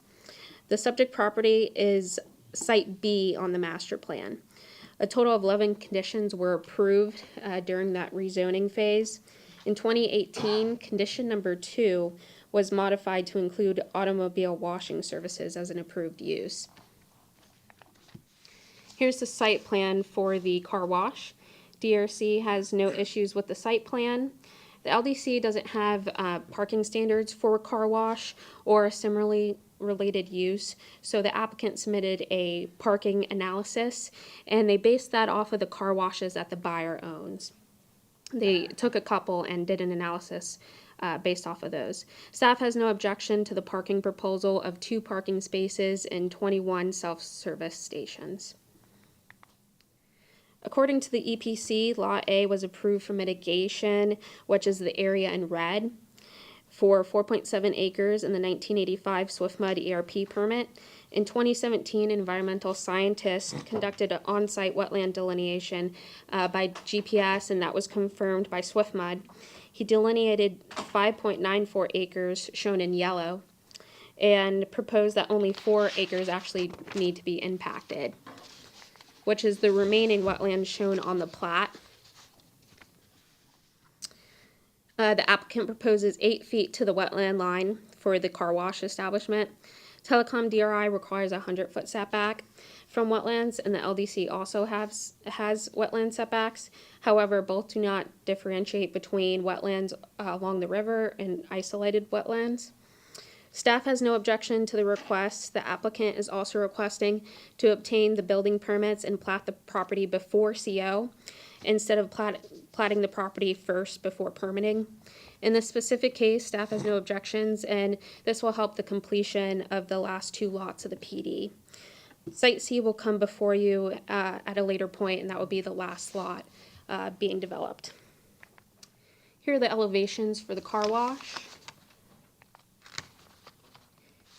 The subject property is Site B on the master plan. A total of 11 conditions were approved during that rezoning phase. In 2018, condition number 2 was modified to include automobile washing services as an approved use. Here's the site plan for the car wash. DRC has no issues with the site plan. The LDC doesn't have parking standards for a car wash or a similarly related use, so the applicant submitted a parking analysis, and they based that off of the car washes that the buyer owns. They took a couple and did an analysis based off of those. Staff has no objection to the parking proposal of 2 parking spaces and 21 self-service stations. According to the EPC, Lot A was approved for mitigation, which is the area in red, for 4.7 acres in the 1985 SwiftMud ERP permit. In 2017, environmental scientists conducted an on-site wetland delineation by GPS, and that was confirmed by SwiftMud. He delineated 5.94 acres, shown in yellow, and proposed that only 4 acres actually need to be impacted, which is the remaining wetlands shown on the plat. The applicant proposes 8 feet to the wetland line for the car wash establishment. Telecom DRI requires a 100-foot setback from wetlands, and the LDC also has wetland setbacks. However, both do not differentiate between wetlands along the river and isolated wetlands. Staff has no objection to the request. The applicant is also requesting to obtain the building permits and plat the property before CO instead of platting the property first before permitting. In this specific case, staff has no objections, and this will help the completion of the last 2 lots of the PD. Site C will come before you at a later point, and that will be the last lot being developed. Here are the elevations for the car wash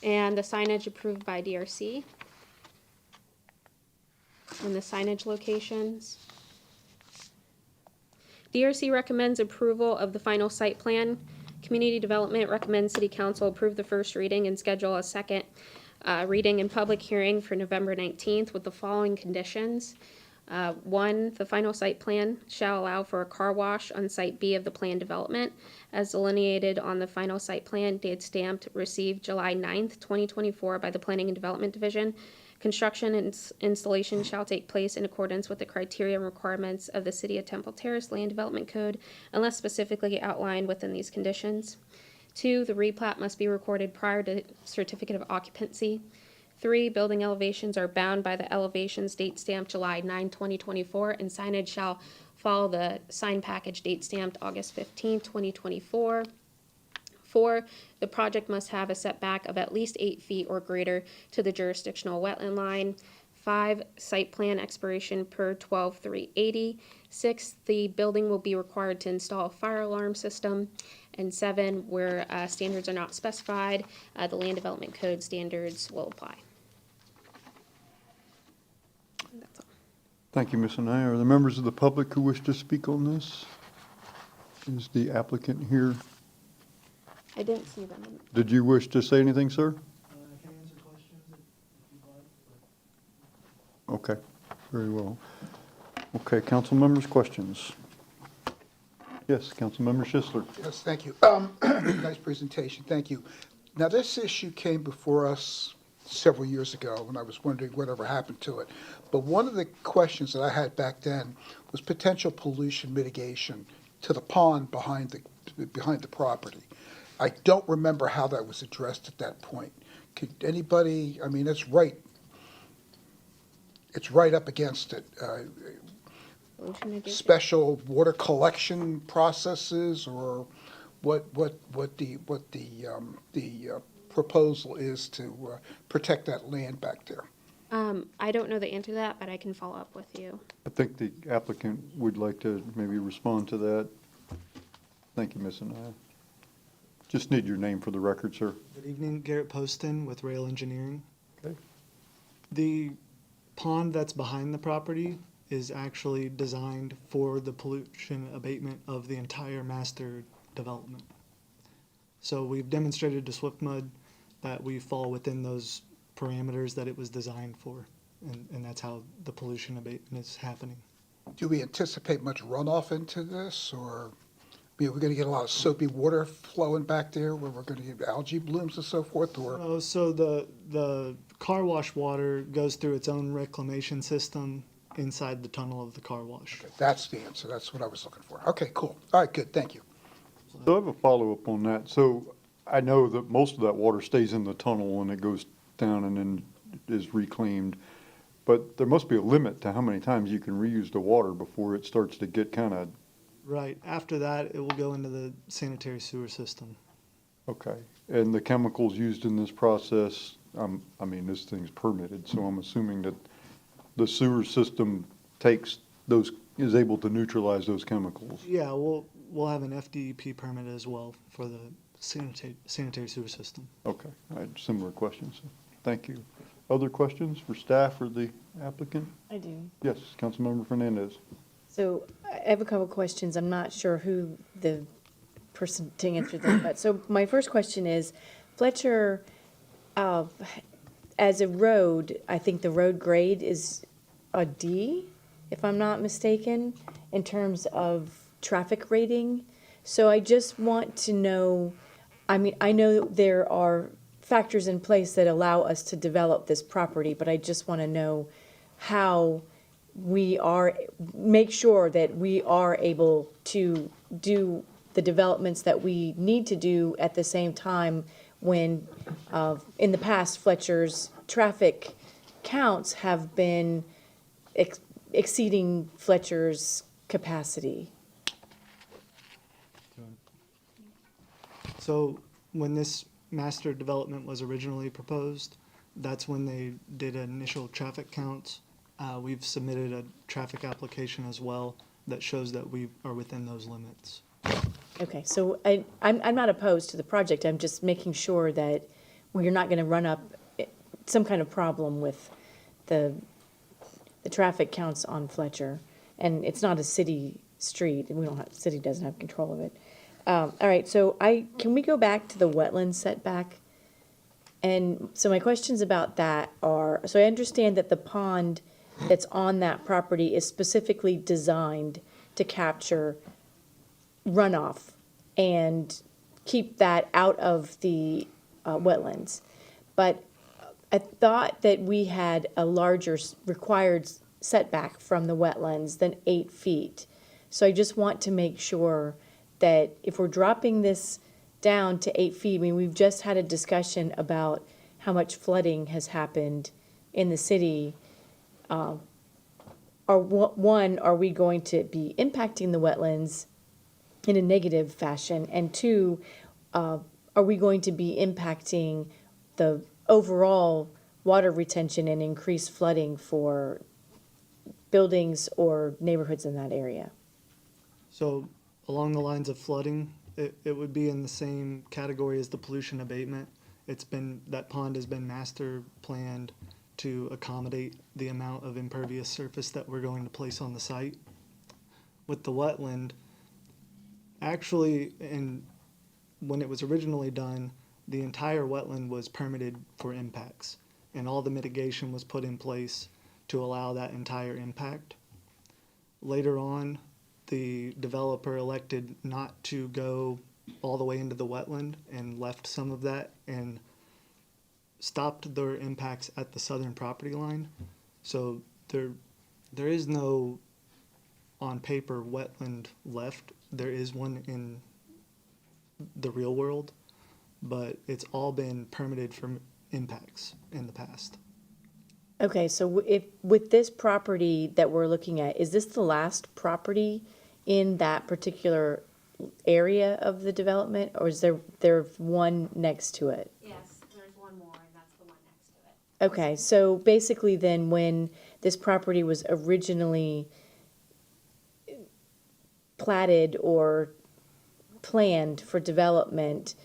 and the signage approved by DRC and the signage locations. DRC recommends approval of the final site plan. Community Development recommends City Council approve the first reading and schedule a second reading and public hearing for November 19th with the following conditions. 1, the final site plan shall allow for a car wash on Site B of the planned development as delineated on the final site plan, date stamped, received July 9th, 2024 by the Planning and Development Division. Construction and installation shall take place in accordance with the criteria and requirements of the City of Temple Terrace Land Development Code unless specifically outlined within these conditions. 2, the replat must be recorded prior to certificate of occupancy. 3, building elevations are bound by the elevations date stamped July 9, 2024, and signage shall follow the sign package date stamped August 15, 2024. 4, the project must have a setback of at least 8 feet or greater to the jurisdictional wetland line. 5, site plan expiration per 12/3/80. 6, the building will be required to install a fire alarm system. And 7, where standards are not specified, the Land Development Code standards will apply. And that's all. Thank you, Ms. Anaya. Are there members of the public who wish to speak on this? Is the applicant here? I didn't see them. Did you wish to say anything, sir? I can answer questions if you'd like. Okay, very well. Okay, council members, questions? Yes, Councilmember Schisler. Yes, thank you. Nice presentation, thank you. Now, this issue came before us several years ago, and I was wondering whatever happened to it. But one of the questions that I had back then was potential pollution mitigation to the pond behind the property. I don't remember how that was addressed at that point. Could anybody, I mean, it's right up against it. Special water collection processes, or what the proposal is to protect that land back there? I don't know the answer to that, but I can follow up with you. I think the applicant would like to maybe respond to that. Thank you, Ms. Anaya. Just need your name for the record, sir. Good evening, Garrett Poston with Rail Engineering. Okay. The pond that's behind the property is actually designed for the pollution abatement of the entire master development. So we've demonstrated to SwiftMud that we fall within those parameters that it was designed for, and that's how the pollution abatement is happening. Do we anticipate much runoff into this, or we're going to get a lot of soapy water flowing back there where we're going to get algae blooms and so forth, or? So the car wash water goes through its own reclamation system inside the tunnel of the car wash. Okay, that's the answer. That's what I was looking for. Okay, cool. All right, good. Thank you. So I have a follow-up on that. So I know that most of that water stays in the tunnel and it goes down and then is reclaimed. But there must be a limit to how many times you can reuse the water before it starts to get kind of. Right. After that, it will go into the sanitary sewer system. Okay. And the chemicals used in this process, I mean, this thing's permitted, so I'm assuming that the sewer system is able to neutralize those chemicals. Yeah, we'll have an FDEP permit as well for the sanitary sewer system. Okay, I had similar questions. Thank you. Other questions for staff or the applicant? I do. Yes, Councilmember Fernandez. So I have a couple questions. I'm not sure who the person to answer them, but so my first question is, Fletcher, as a road, I think the road grade is a D, if I'm not mistaken, in terms of traffic rating. So I just want to know, I mean, I know there are factors in place that allow us to develop this property, but I just want to know how make sure that we are able to do the developments that we need to do at the same time when, in the past, Fletcher's traffic counts have been exceeding Fletcher's capacity. So when this master development was originally proposed, that's when they did initial traffic counts. We've submitted a traffic application as well that shows that we are within those limits. Okay, so I'm not opposed to the project, I'm just making sure that we're not gonna run up some kind of problem with the traffic counts on Fletcher. And it's not a city street, and we don't have, the city doesn't have control of it. All right, so can we go back to the wetland setback? And so my questions about that are, so I understand that the pond that's on that property is specifically designed to capture runoff and keep that out of the wetlands. But I thought that we had a larger required setback from the wetlands than 8 feet. So I just want to make sure that if we're dropping this down to 8 feet, I mean, we've just had a discussion about how much flooding has happened in the city. Are we going to be impacting the wetlands in a negative fashion? And two, are we going to be impacting the overall water retention and increased flooding for buildings or neighborhoods in that area? So along the lines of flooding, it would be in the same category as the pollution abatement. That pond has been master planned to accommodate the amount of impervious surface that we're going to place on the site. With the wetland, actually, when it was originally done, the entire wetland was permitted for impacts, and all the mitigation was put in place to allow that entire impact. Later on, the developer elected not to go all the way into the wetland and left some of that and stopped their impacts at the southern property line. So there is no, on paper, wetland left. There is one in the real world, but it's all been permitted for impacts in the past. Okay, so with this property that we're looking at, is this the last property in that particular area of the development, or is there one next to it? Yes, there's one more, and that's the one next to it. Okay, so basically then when this property was originally platted or planned for development,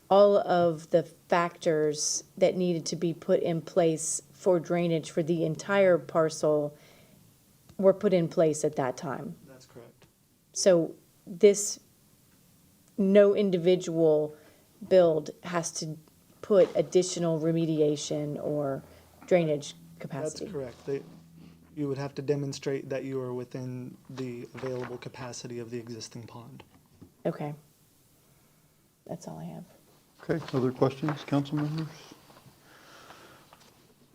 all of the factors that needed to be put in place for drainage for the entire parcel were put in place at that time. That's correct. So no individual build has to put additional remediation or drainage capacity. That's correct. You would have to demonstrate that you are within the available capacity of the existing pond. Okay. That's all I have. Okay, other questions, council members?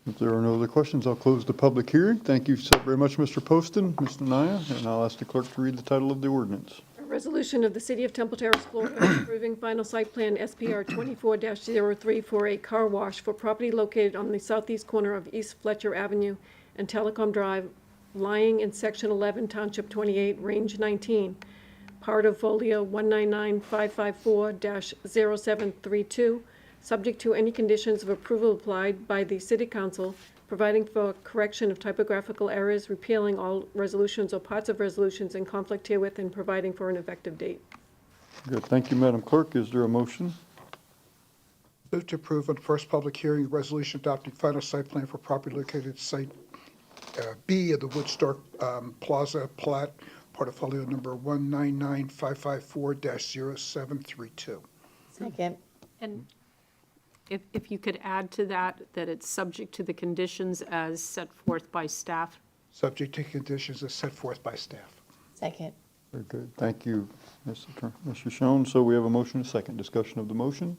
If there are no other questions, I'll close the public hearing. Thank you so very much, Mr. Poston, Mr. Naya, and I'll ask the clerk to read the title of the ordinance. A resolution of the City of Temple Terrace, Florida, approving final site plan SPR 24-03 for a car wash for property located on the southeast corner of East Fletcher Avenue and Telecom Drive, lying in Section 11, Township 28, Range 19, part of Folio 199554-0732, subject to any conditions of approval applied by the City Council, providing for correction of typographical errors, repealing all resolutions or parts of resolutions in conflict herewith, and providing for an effective date. Good, thank you, Madam Clerk. Is there a motion? Move to approve on first public hearing, resolution adopting final site plan for property located at Site B of the Woodstock Plaza plat, portfolio number 199554-0732. Second. And if you could add to that it's subject to the conditions as set forth by staff. Subject to conditions as set forth by staff. Second. Very good. Thank you, Mr. Schoen. So we have a motion and a second. Discussion of the motion.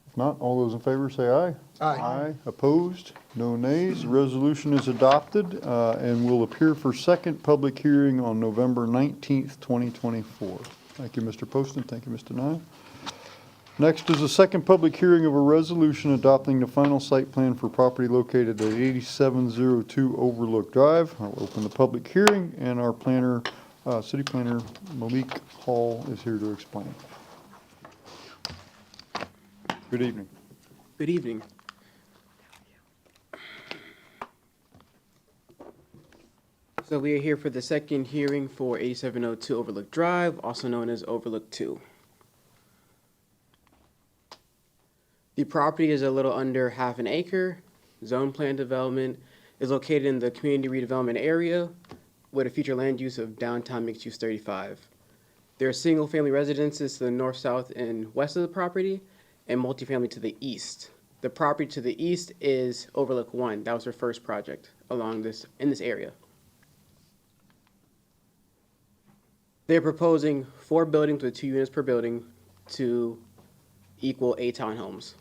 If not, all those in favor say aye. Aye. Aye. Opposed? No nays. The resolution is adopted and will appear for second public hearing on November 19th, 2024. Thank you, Mr. Poston. Thank you, Mr. Nye. Next is a second public hearing of a resolution adopting the final site plan for property located at 8702 Overlook Drive. I'll open the public hearing, and our planner, city planner Malik Hall is here to explain. Good evening. Good evening. So we are here for the second hearing for 8702 Overlook Drive, also known as Overlook 2. The property is a little under half an acre. Zone plan development is located in the community redevelopment area with a future land use of downtown mixed use 35. There are single-family residences to the north, south, and west of the property, and multifamily to the east. The property to the east is Overlook 1. That was their first project in this area. They're proposing 4 buildings with 2 units per building to equal 8 townhomes.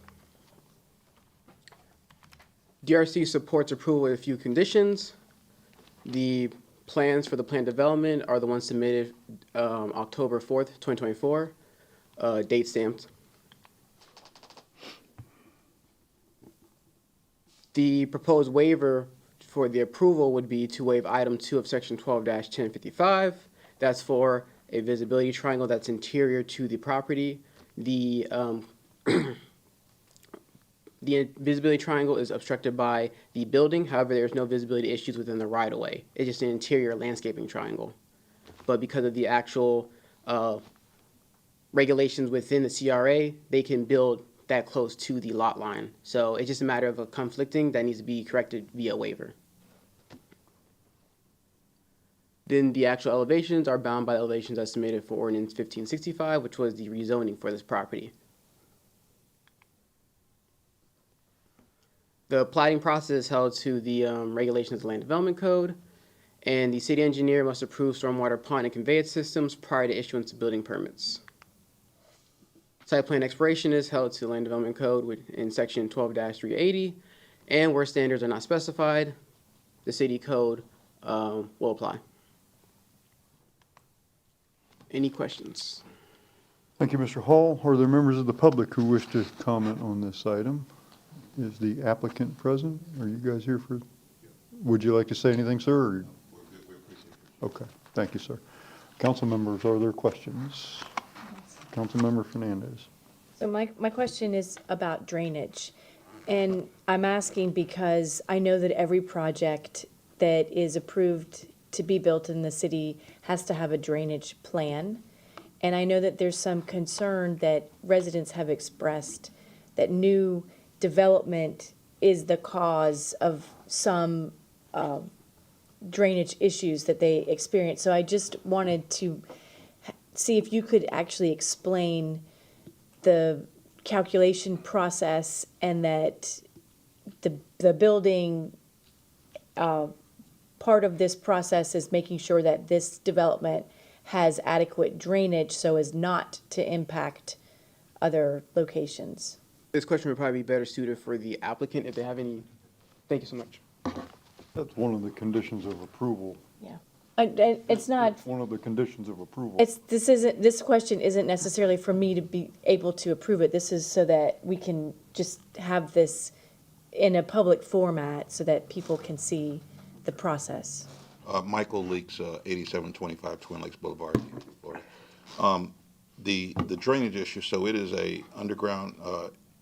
DRC supports approval with a few conditions. The plans for the plan development are the ones submitted October 4th, 2024, date stamped. The proposed waiver for the approval would be to waive item 2 of section 12-1055. That's for a visibility triangle that's interior to the property. The visibility triangle is obstructed by the building. However, there's no visibility issues within the right-of-way. It's just an interior landscaping triangle. But because of the actual regulations within the CRA, they can build that close to the lot line. So it's just a matter of a conflicting that needs to be corrected via waiver. Then the actual elevations are bound by the elevations estimated for Ordinance 1565, which was the rezoning for this property. The plating process is held to the regulations of the Land Development Code, and the city engineer must approve stormwater pond and conveyance systems prior to issuance of building permits. Site plan expiration is held to the Land Development Code in section 12-380, and where standards are not specified, the city code will apply. Any questions? Thank you, Mr. Hall. Are there members of the public who wish to comment on this item? Is the applicant present? Are you guys here for, would you like to say anything, sir? Or? Okay, thank you, sir. Council members, are there questions? Councilmember Fernandez. So my question is about drainage. And I'm asking because I know that every project that is approved to be built in the city has to have a drainage plan. And I know that there's some concern that residents have expressed that new development is the cause of some drainage issues that they experience. So I just wanted to see if you could actually explain the calculation process and that the building part of this process is making sure that this development has adequate drainage so as not to impact other locations. This question would probably be better suited for the applicant if they have any. Thank you so much. That's one of the conditions of approval. Yeah. It's not, It's one of the conditions of approval. this question isn't necessarily for me to be able to approve it. This is so that we can just have this in a public format so that people can see the process. Michael Leaks, 8725 Twin Lakes Boulevard, Florida. The drainage issue, so it is a underground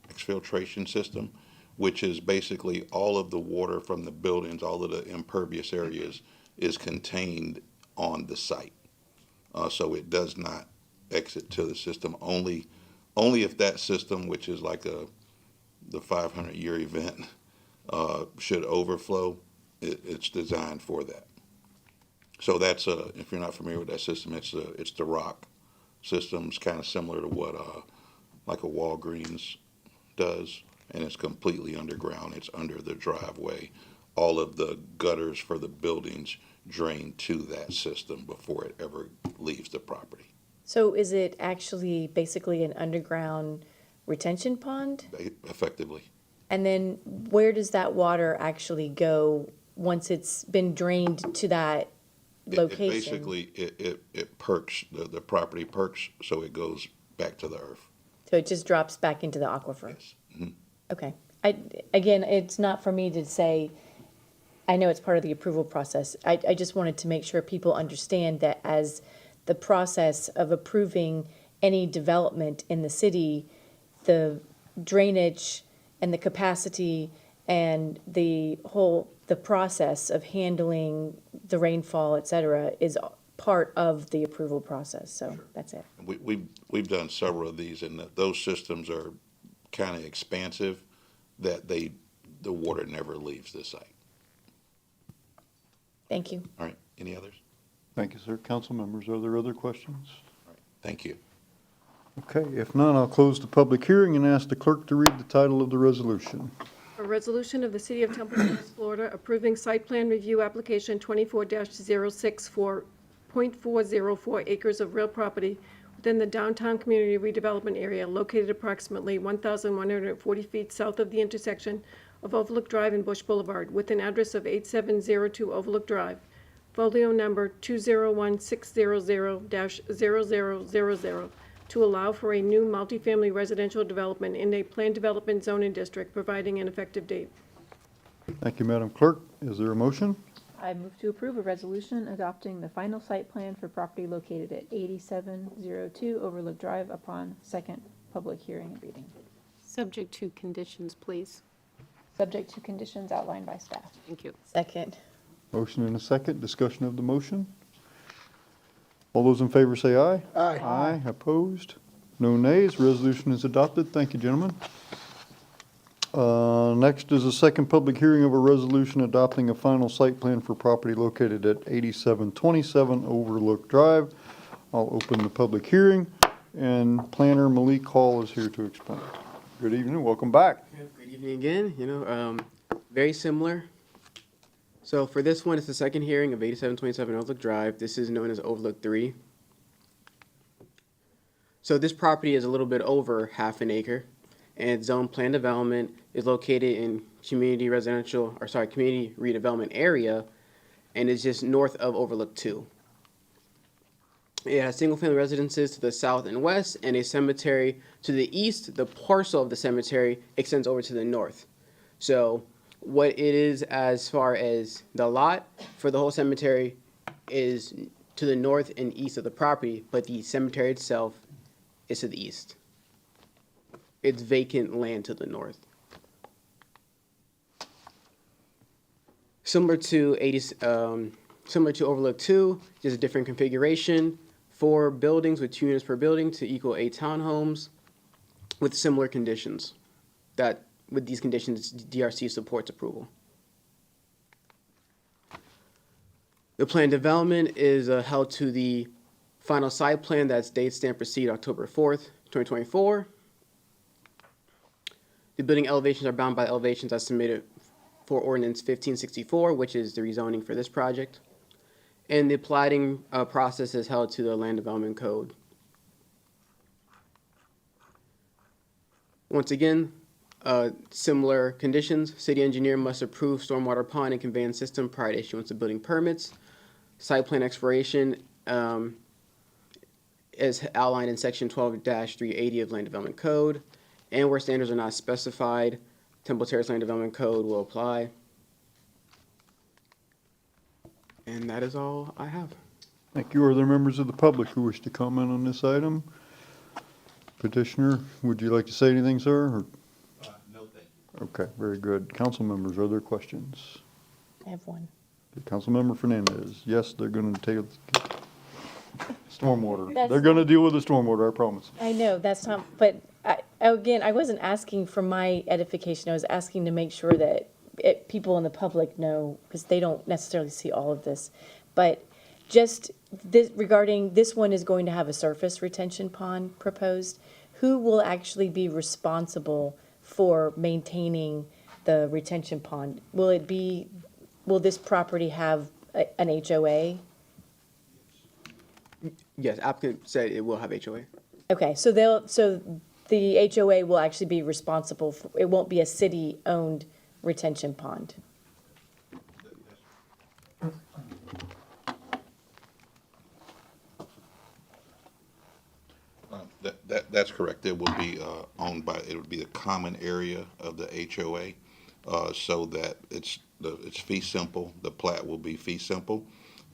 exfiltration system, which is basically all of the water from the buildings, all of the impervious areas is contained on the site. So it does not exit to the system, only if that system, which is like the 500-year event, should overflow, it's designed for that. So that's if you're not familiar with that system, it's the rock system. It's kind of similar to what like a Walgreens does, and it's completely underground. It's under the driveway. All of the gutters for the buildings drain to that system before it ever leaves the property. So is it actually basically an underground retention pond? Effectively. And then where does that water actually go once it's been drained to that location? Basically, it perks, the property perks, so it goes back to the earth. So it just drops back into the aquifer? Yes. Mm-hmm. Okay. Again, it's not for me to say, I know it's part of the approval process. I just wanted to make sure people understand that as the process of approving any development in the city, the drainage and the capacity and the process of handling the rainfall, et cetera, is part of the approval process, so that's it. We've done several of these, and those systems are kind of expansive, that the water never leaves the site. Thank you. All right, any others? Thank you, sir. Council members, are there other questions? Thank you. Okay, if not, I'll close the public hearing and ask the clerk to read the title of the resolution. A resolution of the City of Temple Terrace, Florida, approving site plan review application 24-06 for .404 acres of real property within the downtown community redevelopment area located approximately 1,140 feet south of the intersection of Overlook Drive and Bush Boulevard with an address of 8702 Overlook Drive, folio number 201-600-0000, to allow for a new multifamily residential development in a planned development zoning district, providing an effective date. Thank you, Madam Clerk. Is there a motion? I move to approve a resolution adopting the final site plan for property located at 8702 Overlook Drive upon second public hearing and reading. Subject to conditions, please. Subject to conditions outlined by staff. Thank you. Second. Motion and a second. Discussion of the motion. All those in favor say aye. Aye. Aye. Opposed? No nays. Resolution is adopted. Thank you, gentlemen. Next is a second public hearing of a resolution adopting a final site plan for property located at 8727 Overlook Drive. I'll open the public hearing, and planner Malik Hall is here to explain. Good evening. Welcome back. Good evening again. Very similar. So for this one, it's the second hearing of 8727 Overlook Drive. This is known as Overlook 3. So this property is a little bit over half an acre, and its zone plan development is located in community redevelopment area, and is just north of Overlook 2. It has single-family residences to the south and west, and a cemetery to the east. The parcel of the cemetery extends over to the north. So what it is as far as the lot for the whole cemetery is to the north and east of the property, but the cemetery itself is to the east. It's vacant land to the north. Similar to Overlook 2, just a different configuration. 4 buildings with 2 units per building to equal 8 townhomes with similar conditions. With these conditions, DRC supports approval. The planned development is held to the final site plan that's date stamp proceed October 4th, 2024. The building elevations are bound by elevations as submitted for ordinance 1564, which is the rezoning for this project. And the plating process is held to the land development code. Once again, similar conditions. City engineer must approve stormwater pond and conveyance system prior to issuance of building permits. Site plan expiration is outlined in section 12-380 of land development code. And where standards are not specified, Temple Terrace Land Development Code will apply. And that is all I have. Thank you. Are there members of the public who wish to comment on this item? Petitioner, would you like to say anything, sir? Or? No, thank you. Okay, very good. Council members, are there questions? I have one. Councilmember Fernandez, yes, they're going to take stormwater. That's They're going to deal with the stormwater, I promise. I know, that's not, but again, I wasn't asking for my edification. I was asking to make sure that people in the public know, because they don't necessarily see all of this. But just this, regarding, this one is going to have a surface retention pond proposed. Who will actually be responsible for maintaining the retention pond? Will this property have an HOA? Yes, applicant said it will have HOA. Okay, so the HOA will actually be responsible for, it won't be a city-owned retention pond. That's correct. It will be owned by, it would be the common area of the HOA, so that it's fee simple. The plat will be fee simple,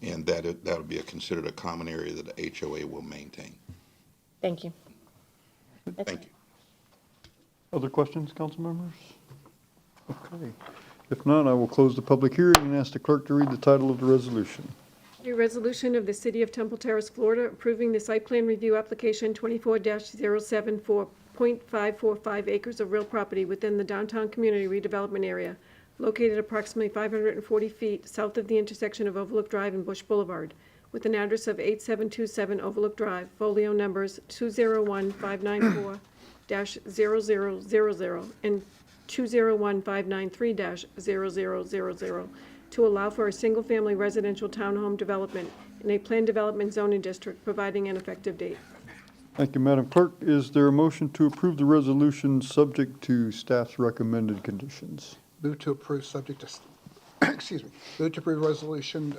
and that'll be considered a common area that the HOA will maintain. Thank you. Thank you. Other questions, council members? Okay. If not, I will close the public hearing and ask the clerk to read the title of the resolution. A resolution of the City of Temple Terrace, Florida, approving the site plan review application 24-07 for .545 acres of real property within the downtown community redevelopment area, located approximately 540 feet south of the intersection of Overlook Drive and Bush Boulevard, with an address of 8727 Overlook Drive, folio numbers 201-594-0000 and 201-593-0000, to allow for a single-family residential townhome development in a planned development zoning district, providing an effective date. Thank you, Madam Clerk. Is there a motion to approve the resolution subject to staff's recommended conditions? Move to approve subject to, excuse me, move to approve resolution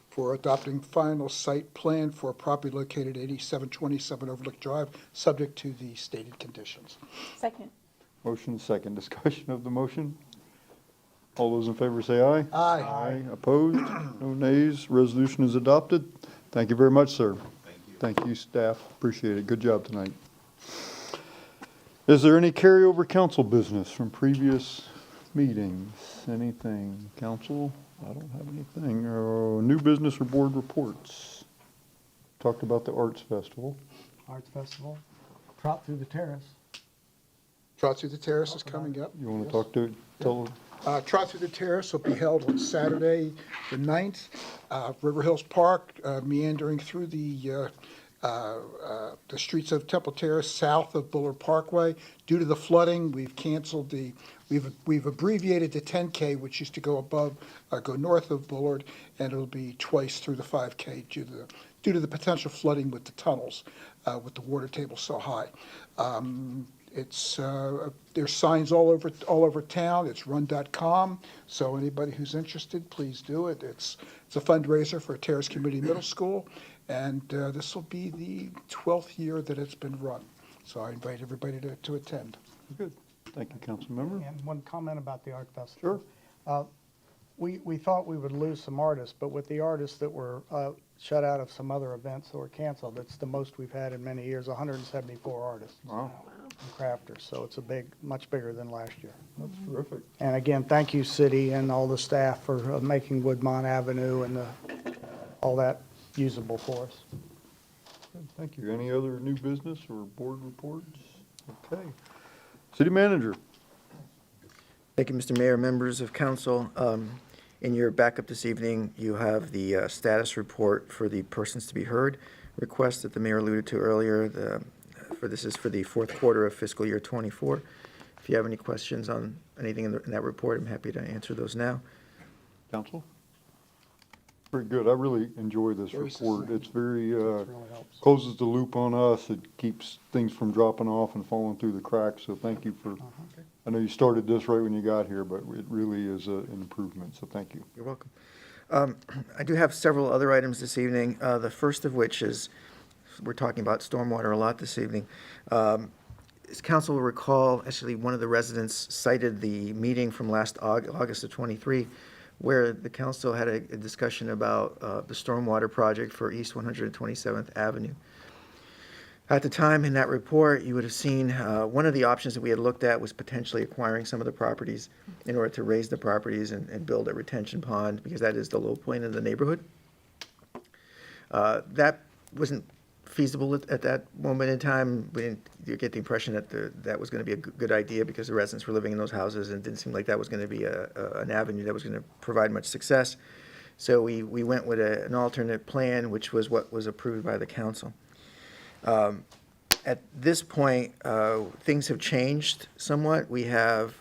for adopting final site plan for a property located at 8727 Overlook Drive, subject to the stated conditions. Second. Motion second. Discussion of the motion? All those in favor say aye. Aye. Aye. Opposed? No nays. Resolution is adopted. Thank you very much, sir. Thank you, staff. Appreciate it. Good job tonight. Is there any carryover council business from previous meetings? Anything, council? I don't have anything. New business or board reports? Talked about the Arts Festival. Arts Festival, Trot Through the Terrace. Trot Through the Terrace is coming up. You want to talk to, tell, Trot Through the Terrace will be held on Saturday, the 9th, River Hills Park, meandering through the streets of Temple Terrace south of Bullard Parkway. Due to the flooding, we've canceled we've abbreviated the 10K, which used to go go north of Bullard, and it'll be twice through the 5K due to the potential flooding with the tunnels, with the water table so high. There's signs all over town. It's run.com. So anybody who's interested, please do it. It's a fundraiser for Terrace Community Middle School, and this will be the 12th year that it's been run. So I invite everybody to attend. Good. Thank you, council member. And one comment about the Art Festival. Sure. We thought we would lose some artists, but with the artists that were shut out of some other events that were canceled, it's the most we've had in many years, 174 artists. Wow. And crafters, so it's much bigger than last year. That's terrific. And again, thank you, city and all the staff for making Woodmont Avenue and all that usable for us. Good, thank you. Any other new business or board reports? Okay. City manager. Thank you, Mr. Mayor, members of council. In your backup this evening, you have the status report for the persons to be heard request that the mayor alluded to earlier. This is for the fourth quarter of fiscal year '24. If you have any questions on anything in that report, I'm happy to answer those now. Council? Very good. I really enjoy this report. It's very, closes the loop on us. It keeps things from dropping off and falling through the cracks. So thank you for, I know you started this right when you got here, but it really is an improvement. So thank you. You're welcome. I do have several other items this evening. The first of which is, we're talking about stormwater a lot this evening. As council will recall, actually, one of the residents cited the meeting from last August of '23, where the council had a discussion about the stormwater project for East 127th Avenue. At the time in that report, you would have seen one of the options that we had looked at was potentially acquiring some of the properties in order to raise the properties and build a retention pond, because that is the low point of the neighborhood. That wasn't feasible at that moment in time. We didn't get the impression that that was going to be a good idea, because the residents were living in those houses, and it didn't seem like that was going to be an avenue that was going to provide much success. So we went with an alternate plan, which was what was approved by the council. At this point, things have changed somewhat. We have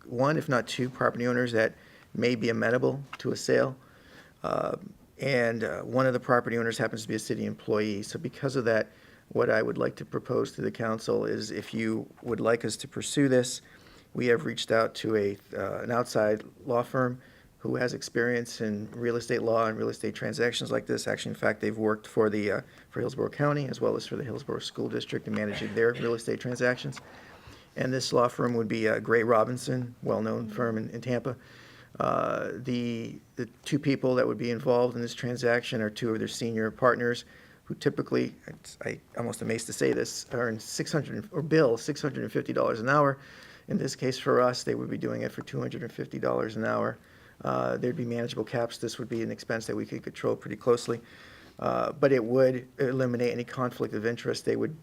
one, if not two, property owners that may be amenable to a sale. And one of the property owners happens to be a city employee. So because of that, what I would like to propose to the council is, if you would like us to pursue this, we have reached out to an outside law firm who has experience in real estate law and real estate transactions like this. Actually, in fact, they've worked for Hillsborough County as well as for the Hillsborough School District in managing their real estate transactions. And this law firm would be Gray Robinson, well-known firm in Tampa. The two people that would be involved in this transaction are two of their senior partners, who typically, I almost amazed to say this, earn bill $650 an hour. In this case, for us, they would be doing it for $250 an hour. There'd be manageable caps. This would be an expense that we could control pretty closely. But it would eliminate any conflict of interest. They would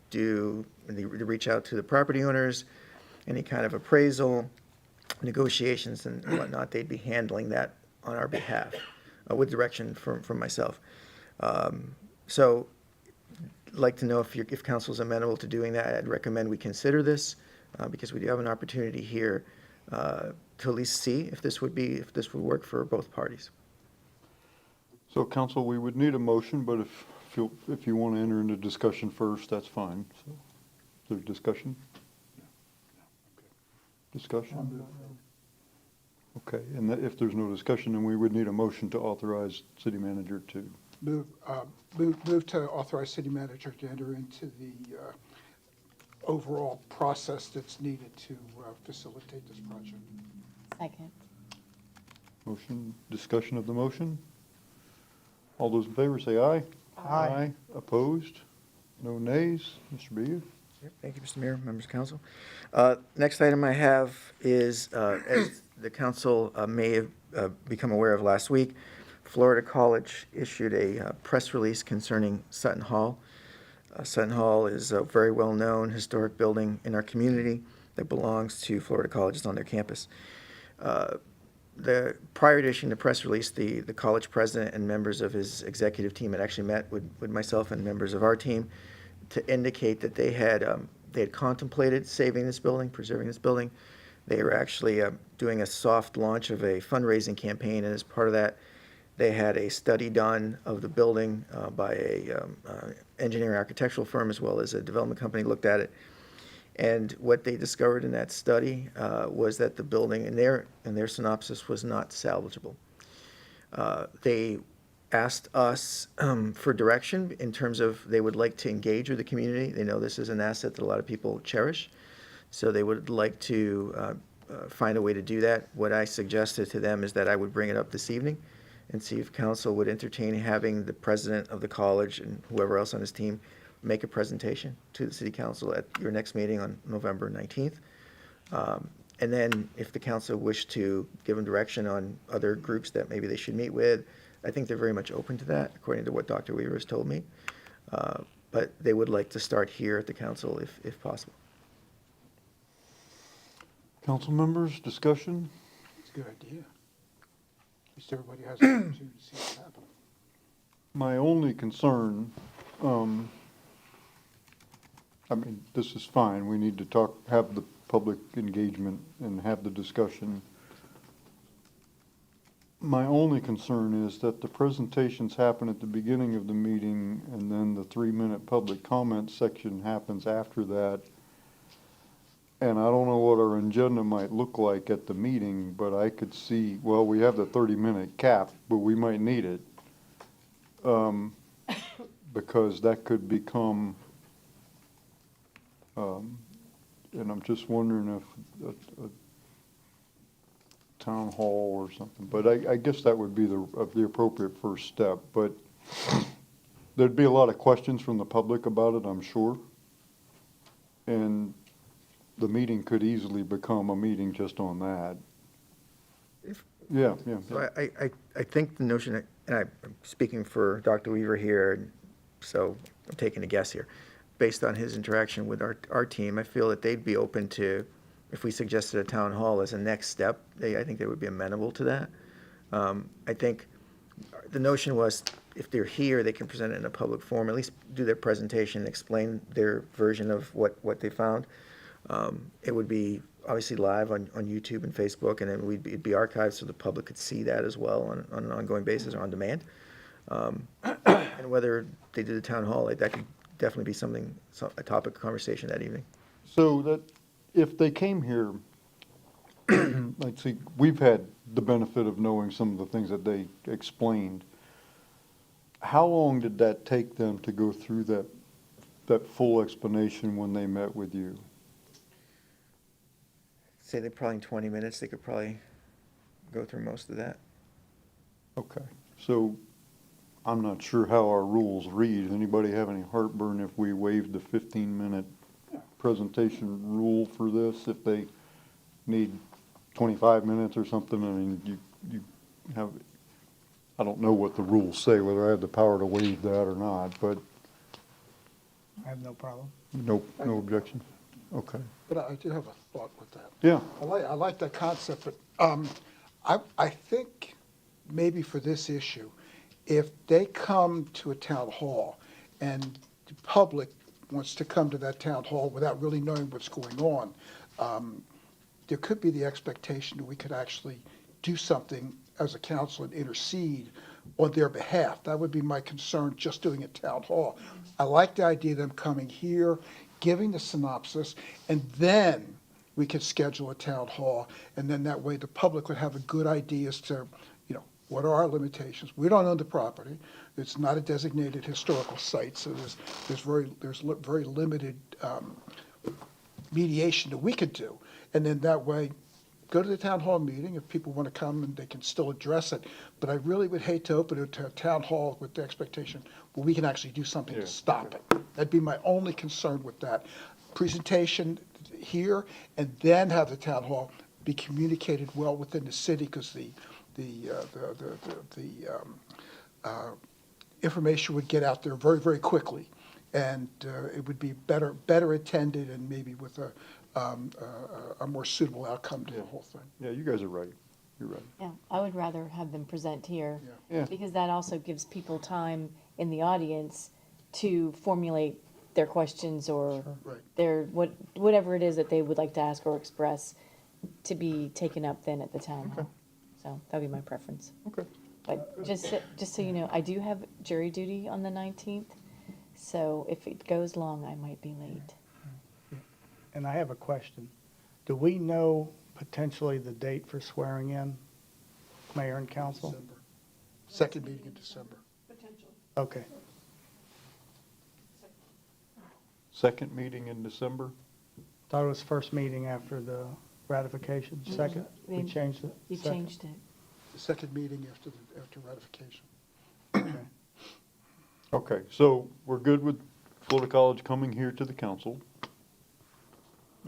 reach out to the property owners, any kind of appraisal, negotiations and whatnot. They'd be handling that on our behalf with direction from myself. So I'd like to know if council's amenable to doing that. I'd recommend we consider this because we do have an opportunity here to at least see if this would work for both parties. So council, we would need a motion, but if you want to enter into discussion first, that's fine. So, is there discussion? Discussion? Okay, and if there's no discussion, then we would need a motion to authorize city manager to. Move to authorize city manager to enter into the overall process that's needed to facilitate this project. Second. Motion, discussion of the motion? All those in favor say aye. Aye. Opposed? No nays? Mr. Beard? Thank you, Mr. Mayor, members of council. Next item I have is, as the council may have become aware of last week, Florida College issued a press release concerning Sutton Hall. Sutton Hall is a very well-known historic building in our community that belongs to Florida colleges on their campus. Prior to issuing the press release, the college president and members of his executive team had actually met with myself and members of our team to indicate that they had contemplated saving this building, preserving this building. They were actually doing a soft launch of a fundraising campaign, and as part of that, they had a study done of the building by a engineering architectural firm as well as a development company looked at it. And what they discovered in that study was that the building, in their synopsis, was not salvageable. They asked us for direction in terms of they would like to engage with the community. They know this is an asset that a lot of people cherish, so they would like to find a way to do that. What I suggested to them is that I would bring it up this evening and see if council would entertain having the president of the college and whoever else on his team make a presentation to the city council at your next meeting on November 19th. And then if the council wished to give them direction on other groups that maybe they should meet with, I think they're very much open to that, according to what Dr. Weaver has told me. But they would like to start here at the council if possible. Council members, discussion? It's a good idea. At least everybody has an opportunity to see what's happening. My only concern, I mean, this is fine. We need to have the public engagement and have the discussion. My only concern is that the presentations happen at the beginning of the meeting and then the 3-minute public comment section happens after that. And I don't know what our agenda might look like at the meeting, but I could see, well, we have the 30-minute cap, but we might need it. Because that could become, and I'm just wondering if a town hall or something, but I guess that would be the appropriate first step. But there'd be a lot of questions from the public about it, I'm sure. And the meeting could easily become a meeting just on that. Yeah. So I think the notion, and I'm speaking for Dr. Weaver here, so I'm taking a guess here. Based on his interaction with our team, I feel that they'd be open to, if we suggested a town hall as a next step, I think they would be amenable to that. I think the notion was if they're here, they can present it in a public forum, at least do their presentation, explain their version of what they found. It would be obviously live on YouTube and Facebook, and then it'd be archived so the public could see that as well on an ongoing basis or on demand. And whether they did a town hall, that could definitely be a topic of conversation that evening. So that if they came here, let's see, we've had the benefit of knowing some of the things that they explained. How long did that take them to go through that full explanation when they met with you? Say they probably in 20 minutes, they could probably go through most of that. Okay, so I'm not sure how our rules read. Anybody have any heartburn if we waived the 15-minute presentation rule for this? If they need 25 minutes or something, I mean, you have, I don't know what the rules say, whether I have the power to waive that or not, but I have no problem. no objection? Okay. But I do have a thought with that. Yeah. I like that concept, but I think maybe for this issue, if they come to a town hall and the public wants to come to that town hall without really knowing what's going on, there could be the expectation that we could actually do something as a council and intercede on their behalf. That would be my concern, just doing it town hall. I like the idea of them coming here, giving the synopsis, and then we could schedule a town hall, and then that way the public would have a good idea as to, what are our limitations? We don't own the property. It's not a designated historical site, so there's very limited mediation that we could do. And then that way, go to the town hall meeting. If people want to come, and they can still address it. But I really would hate to open it to a town hall with the expectation, well, we can actually do something to stop it. That'd be my only concern with that. Presentation here, and then have the town hall be communicated well within the city, because the information would get out there very, very quickly. And it would be better attended, and maybe with a more suitable outcome to the whole thing. Yeah, you guys are right. You're right. Yeah, I would rather have them present here. Yeah. Because that also gives people time in the audience to formulate their questions or Right. their, whatever it is that they would like to ask or express, to be taken up then at the town hall. So that'd be my preference. Okay. But just so you know, I do have jury duty on the 19th, so if it goes long, I might be late. And I have a question. Do we know potentially the date for swearing in mayor and council? December. Second meeting in December. Okay. Second meeting in December? Thought it was first meeting after the ratification. Second? We changed it? You Second. changed it. The second meeting after ratification. Okay, so we're good with Florida College coming here to the council.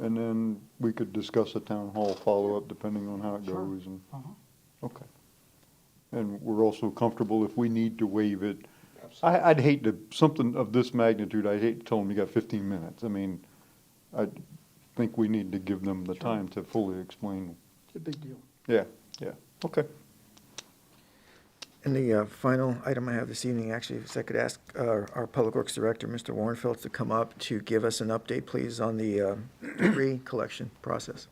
And then we could discuss a town hall follow-up depending on how it goes. And okay. And we're also comfortable if we need to waive it. I'd hate to, something of this magnitude, I'd hate to tell them you got 15 minutes. I mean, I think we need to give them the time to fully explain. It's a big deal. Yeah, okay. And the final item I have this evening, actually, if I could ask our Public Works Director, Mr. Warrenfeld, to come up to give us an update, please, on the debris collection process.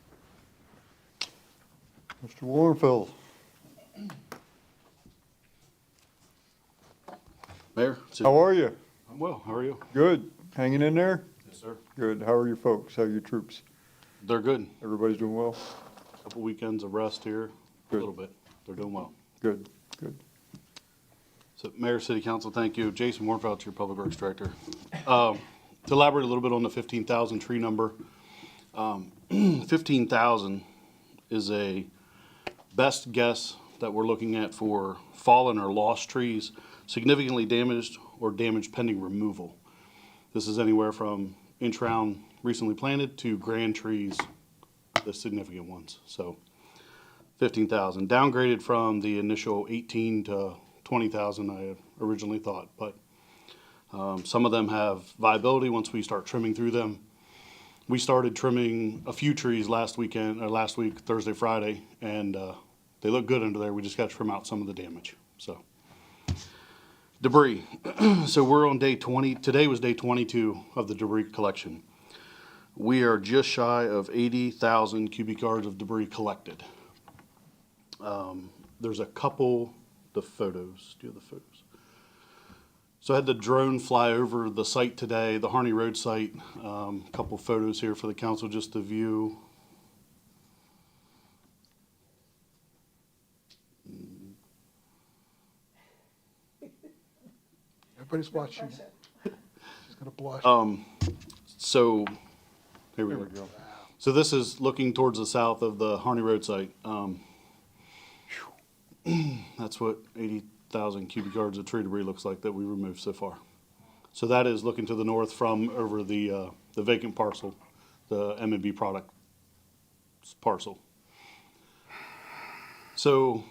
Mr. Warrenfeld. Mayor? How are you? I'm well. How are you? Good. Hanging in there? Yes, sir. Good. How are your folks? How are your troops? They're good. Everybody's doing well? Couple weekends of rest here, a little bit. They're doing well. Good. So, Mayor, City Council, thank you. Jason Warnfeld, your Public Works Director. To elaborate a little bit on the 15,000 tree number, 15,000 is a best guess that we're looking at for fallen or lost trees, significantly damaged or damaged pending removal. This is anywhere from inch-round recently planted to grand trees, the significant ones. So 15,000, downgraded from the initial 18 to 20,000 I originally thought, but some of them have viability once we start trimming through them. We started trimming a few trees last week, Thursday, Friday, and they look good under there. We just got to trim out some of the damage. So debris. So we're on day 20. Today was day 22 of the debris collection. We are just shy of 80,000 cubic yards of debris collected. There's a couple. The photos. Do you have the photos? So I had the drone fly over the site today, the Harney Road site. A couple photos here for the council just to view. Everybody's watching. She's gonna blush. So here we go. So this is looking towards the south of the Harney Road site. That's what 100,000 cubic yards of tree debris looks like that we removed so far. So that is looking to the north from over the vacant parcel, the M&B product parcel. So,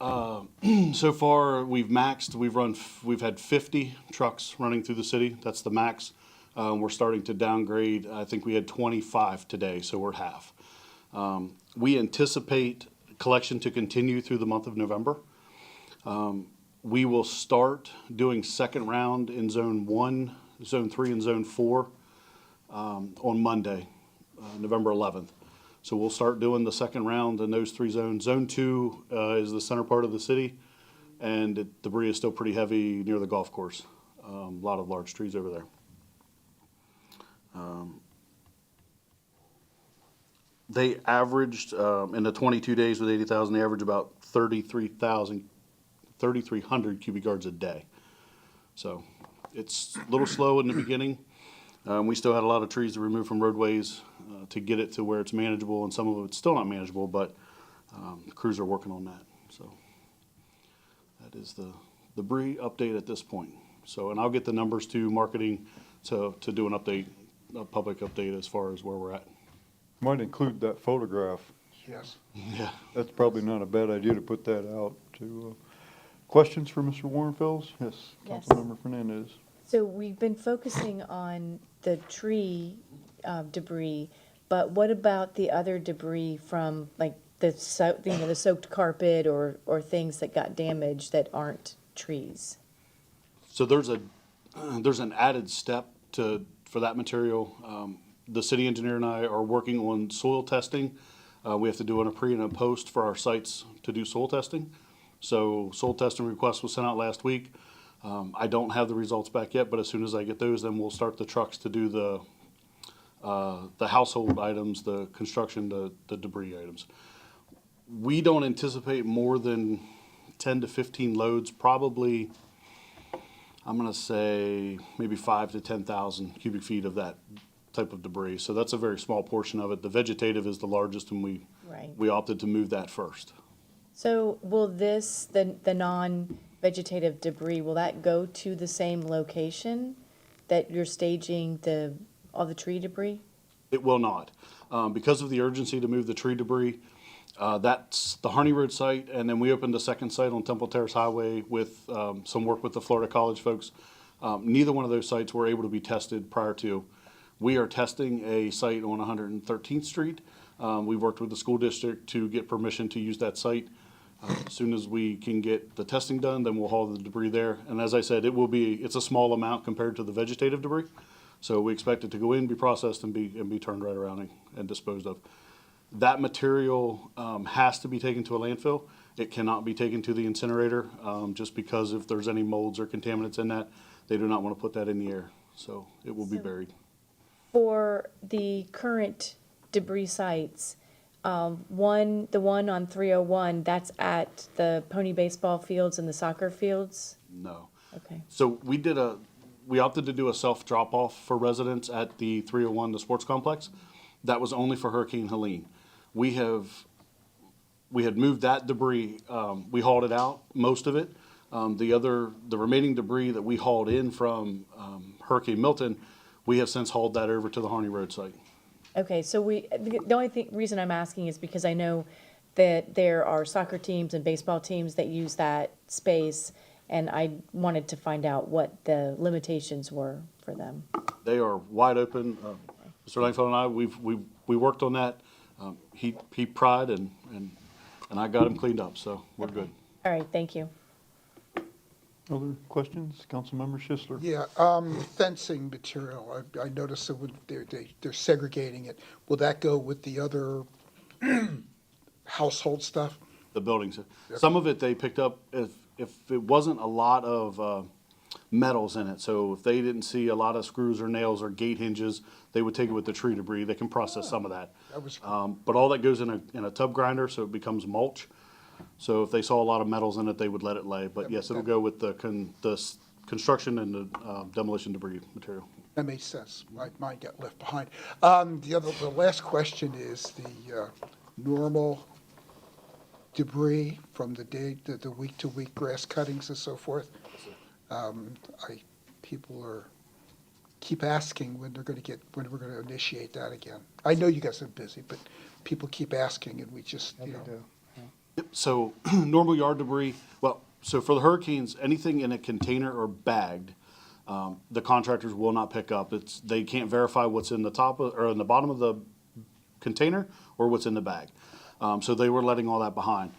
so far we've maxed, we've had 50 trucks running through the city. That's the max. We're starting to downgrade. I think we had 25 today, so we're half. We anticipate collection to continue through the month of November. We will start doing second round in Zone 1, Zone 3, and Zone 4 on Monday, November 11th. So we'll start doing the second round in those 3 zones. Zone 2 is the center part of the city, and debris is still pretty heavy near the golf course. A lot of large trees over there. They averaged, in the 22 days with 80,000, they averaged about 3,300 cubic yards a day. So it's a little slow in the beginning. We still had a lot of trees to remove from roadways to get it to where it's manageable, and some of it's still not manageable, but the crews are working on that. So that is the debris update at this point. So, and I'll get the numbers to marketing to do an update, a public update as far as where we're at. Might include that photograph. Yes. Yeah. That's probably not a bad idea to put that out to, questions for Mr. Warrenfells? Yes, Yes. Councilmember Fernandez. So we've been focusing on the tree debris, but what about the other debris from like the soaked carpet or things that got damaged that aren't trees? So there's an added step for that material. The city engineer and I are working on soil testing. We have to do a pre and a post for our sites to do soil testing. So soil testing request was sent out last week. I don't have the results back yet, but as soon as I get those, then we'll start the trucks to do the household items, the construction, the debris items. We don't anticipate more than 10 to 15 loads, probably, I'm gonna say maybe 5 to 10,000 cubic feet of that type of debris. So that's a very small portion of it. The vegetative is the largest, and we opted to move that first. So will this, the non-vegetative debris, will that go to the same location that you're staging all the tree debris? It will not. Because of the urgency to move the tree debris, that's the Harney Road site, and then we opened a second site on Temple Terrace Highway with some work with the Florida College folks. Neither one of those sites were able to be tested prior to. We are testing a site on 113th Street. We've worked with the school district to get permission to use that site. As soon as we can get the testing done, then we'll haul the debris there. And as I said, it's a small amount compared to the vegetative debris. So we expect it to go in, be processed, and be turned right around and disposed of. That material has to be taken to a landfill. It cannot be taken to the incinerator, just because if there's any molds or contaminants in that, they do not want to put that in the air. So it will be buried. For the current debris sites, the one on 301, that's at the pony baseball fields and the soccer fields? No. Okay. So we opted to do a self drop-off for residents at the 301, the sports complex. That was only for Hurricane Helene. We had moved that debris, we hauled it out, most of it. The remaining debris that we hauled in from Hurricane Milton, we have since hauled that over to the Harney Road site. Okay, so the only reason I'm asking is because I know that there are soccer teams and baseball teams that use that space, and I wanted to find out what the limitations were for them. They are wide open. Mr. Langfeld and I, we worked on that. He pried and I got him cleaned up, so we're good. All right, thank you. Other questions? Councilmember Schisler? Yeah, fencing material, I noticed that when they're segregating it. Will that go with the other household stuff? The buildings. Some of it they picked up if it wasn't a lot of metals in it. So if they didn't see a lot of screws or nails or gate hinges, they would take it with the tree debris. They can process some of that. But all that goes in a tub grinder, so it becomes mulch. So if they saw a lot of metals in it, they would let it lay. But yes, it'll go with the construction and the demolition debris material. That makes sense. Mine got left behind. The last question is the normal debris from the day, the week-to-week grass cuttings and so forth. People keep asking when we're gonna initiate that again. I know you guys are busy, but people keep asking and we just, you know. Yep, so normal yard debris, well, so for the hurricanes, anything in a container or bagged, the contractors will not pick up. They can't verify what's in the or in the bottom of the container or what's in the bag. So they were letting all that behind.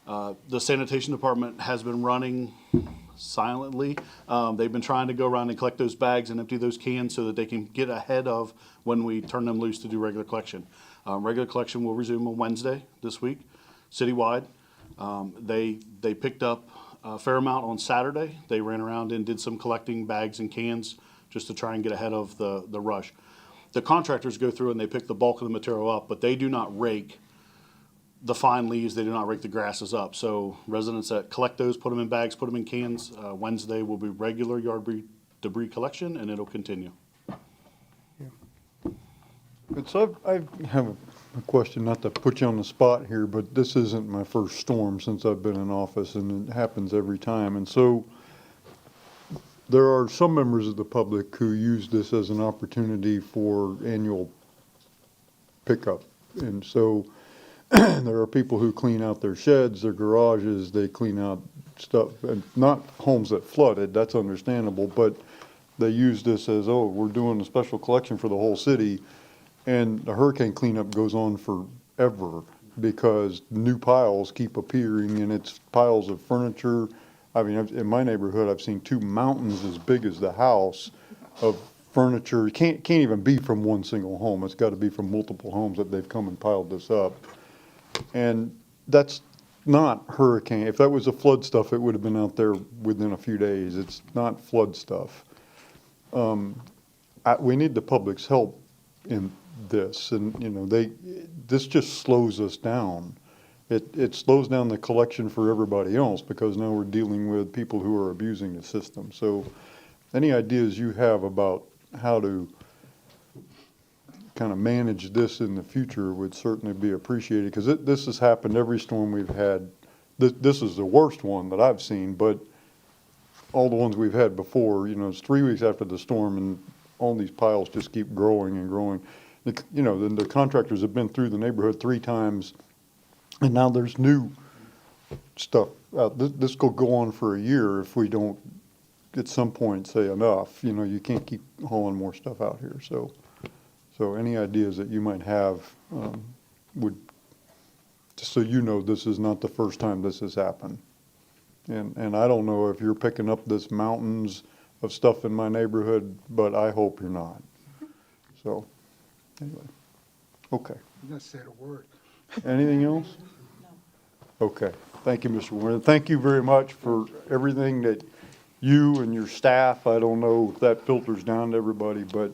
The sanitation department has been running silently. They've been trying to go around and collect those bags and empty those cans so that they can get ahead of when we turn them loose to do regular collection. Regular collection will resume on Wednesday this week, citywide. They picked up a fair amount on Saturday. They ran around and did some collecting bags and cans just to try and get ahead of the rush. The contractors go through and they pick the bulk of the material up, but they do not rake the fine leaves. They do not rake the grasses up. So residents that collect those, put them in bags, put them in cans. Wednesday will be regular yard debris collection, and it'll continue. But so I have a question, not to put you on the spot here, but this isn't my first storm since I've been in office, and it happens every time. And so there are some members of the public who use this as an opportunity for annual pickup. And so there are people who clean out their sheds, their garages, they clean out stuff, and not homes that flooded, that's understandable, but they use this as, oh, we're doing a special collection for the whole city. And the hurricane cleanup goes on forever because new piles keep appearing, and it's piles of furniture. I mean, in my neighborhood, I've seen 2 mountains as big as the house of furniture. It can't even be from one single home. It's got to be from multiple homes that they've come and piled this up. And that's not hurricane. If that was a flood stuff, it would have been out there within a few days. It's not flood stuff. We need the public's help in this, and you know, this just slows us down. It slows down the collection for everybody else because now we're dealing with people who are abusing the system. So any ideas you have about how to kind of manage this in the future would certainly be appreciated, because this has happened every storm we've had. This is the worst one that I've seen, but all the ones we've had before, you know, it's 3 weeks after the storm and all these piles just keep growing and growing. You know, the contractors have been through the neighborhood 3 times, and now there's new stuff out. This could go on for a year if we don't at some point say enough. You know, you can't keep hauling more stuff out here. So any ideas that you might have would, just so you know, this is not the first time this has happened. And I don't know if you're picking up this mountains of stuff in my neighborhood, but I hope you're not. So, anyway, okay. I'm not saying a word. Anything else? No. Okay. Thank you, Mr. Warren. Thank you very much for everything that you and your staff, I don't know if that filters down to everybody, but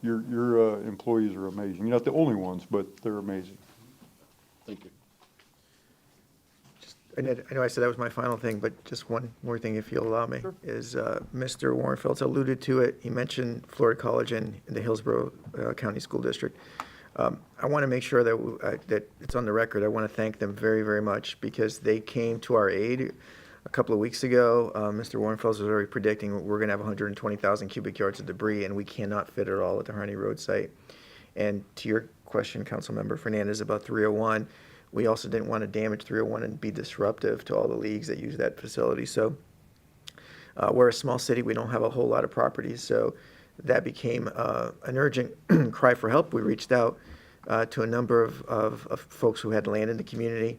your employees are amazing. You're not the only ones, but they're amazing. Thank you. I know I said that was my final thing, but just one more thing, if you'll allow me, is Mr. Warrenfeld's alluded to it. He mentioned Florida College and the Hillsborough County School District. I want to make sure that it's on the record. I want to thank them very, very much because they came to our aid a couple of weeks ago. Mr. Warrenfeld was already predicting we're going to have 120,000 cubic yards of debris, and we cannot fit it all at the Harney Road site. And to your question, Councilmember Fernandez, about 301, we also didn't want to damage 301 and be disruptive to all the leagues that use that facility. So we're a small city. We don't have a whole lot of properties. So that became an urgent cry for help. We reached out to a number of folks who had land in the community.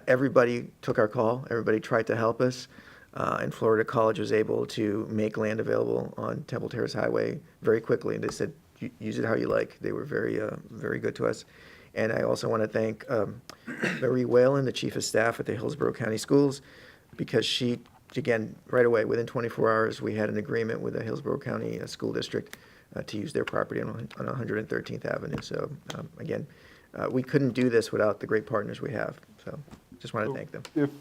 Everybody took our call. Everybody tried to help us. And Florida College was able to make land available on Temple Terrace Highway very quickly. And they said, use it how you like. They were very good to us. And I also want to thank Marie Whalen, the Chief of Staff at the Hillsborough County Schools, because she, again, right away, within 24 hours, we had an agreement with the Hillsborough County School District to use their property on 113th Avenue. So, again, we couldn't do this without the great partners we have. So just want to thank them. If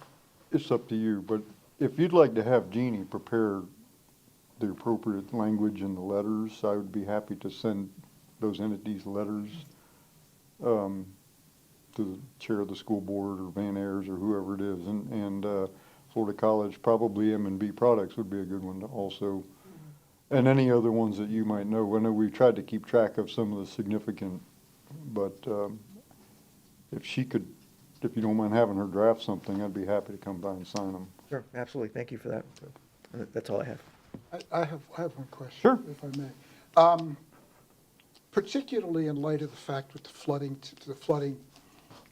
it's up to you, but if you'd like to have Jeannie prepare the appropriate language in the letters, I would be happy to send those entities letters to to the chair of the school board or Van Ayers or whoever it is. And Florida College, probably M&B Products would be a good one to also. And any other ones that you might know. I know we've tried to keep track of some of the significant, but if she could, if you don't mind having her draft something, I'd be happy to come by and sign them. Sure, absolutely. Thank you for that. That's all I have. I have one question. Sure. If I may. Particularly in light of the fact with the flooding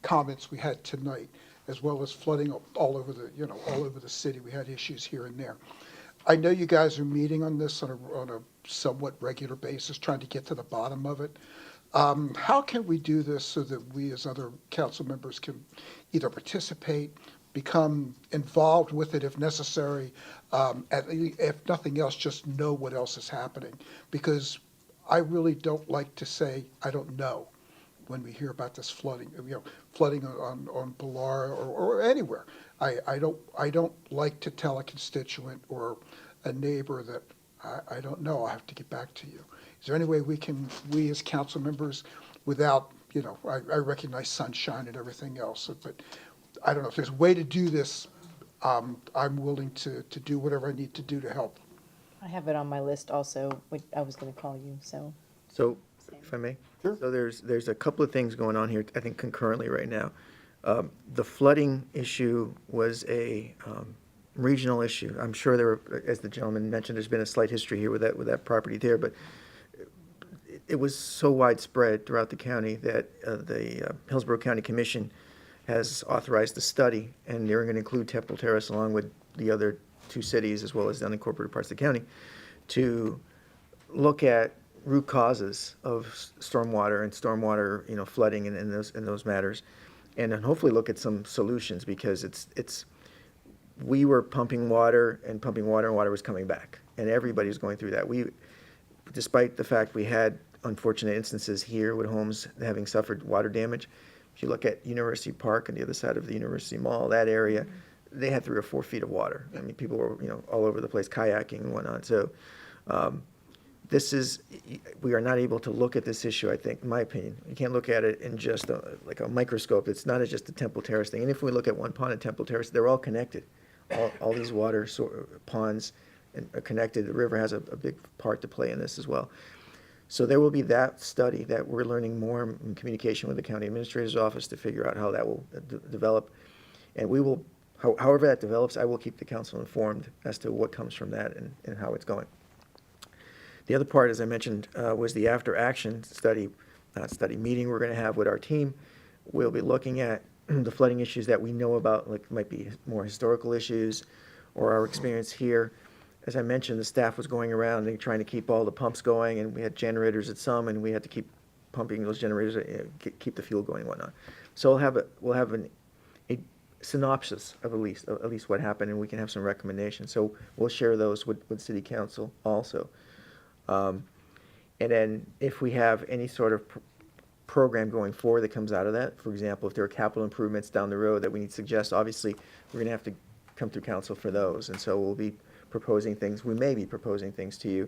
comments we had tonight, as well as flooding all over the city. We had issues here and there. I know you guys are meeting on this on a somewhat regular basis, trying to get to the bottom of it. How can we do this so that we as other council members can either participate, become involved with it if necessary, if nothing else, just know what else is happening? Because I really don't like to say, I don't know, when we hear about this flooding, flooding on Pilar or anywhere. I don't like to tell a constituent or a neighbor that I don't know, I have to get back to you. Is there any way we as council members, without, I recognize sunshine and everything else, but I don't know if there's a way to do this. I'm willing to do whatever I need to do to help. I have it on my list also. I was going to call you, so. So, if I may? Sure. So there's a couple of things going on here, I think concurrently right now. The flooding issue was a regional issue. I'm sure there were, as the gentleman mentioned, there's been a slight history here with that property there, but it was so widespread throughout the county that the Hillsborough County Commission has authorized the study, and they're going to include Temple Terrace along with the other two cities as well as the unincorporated parts of the county to look at root causes of stormwater and stormwater, flooding and those matters, and then hopefully look at some solutions, because we were pumping water and water was coming back, and everybody's going through that. Despite the fact we had unfortunate instances here with homes having suffered water damage, if you look at University Park on the other side of the University Mall, that area, they had 3 or 4 feet of water. I mean, people were, all over the place kayaking and whatnot. So we are not able to look at this issue, I think, in my opinion. You can't look at it in just like a microscope. It's not just a Temple Terrace thing. And if we look at one pond at Temple Terrace, they're all connected. All these ponds are connected. The river has a big part to play in this as well. So there will be that study that we're learning more in communication with the county administrator's office to figure out how that will develop. And we will, however that develops, I will keep the council informed as to what comes from that and how it's going. The other part, as I mentioned, was the after-action meeting we're going to have with our team. We'll be looking at the flooding issues that we know about, like might be more historical issues or our experience here. As I mentioned, the staff was going around and trying to keep all the pumps going, and we had generators at some, and we had to keep pumping those generators, keep the fuel going and whatnot. So we'll have a synopsis of at least what happened, and we can have some recommendations. So we'll share those with City Council also. And then if we have any sort of program going forward that comes out of that, for example, if there are capital improvements down the road that we need to suggest, obviously we're going to have to come through council for those, and so we'll be proposing things. We may be proposing things to you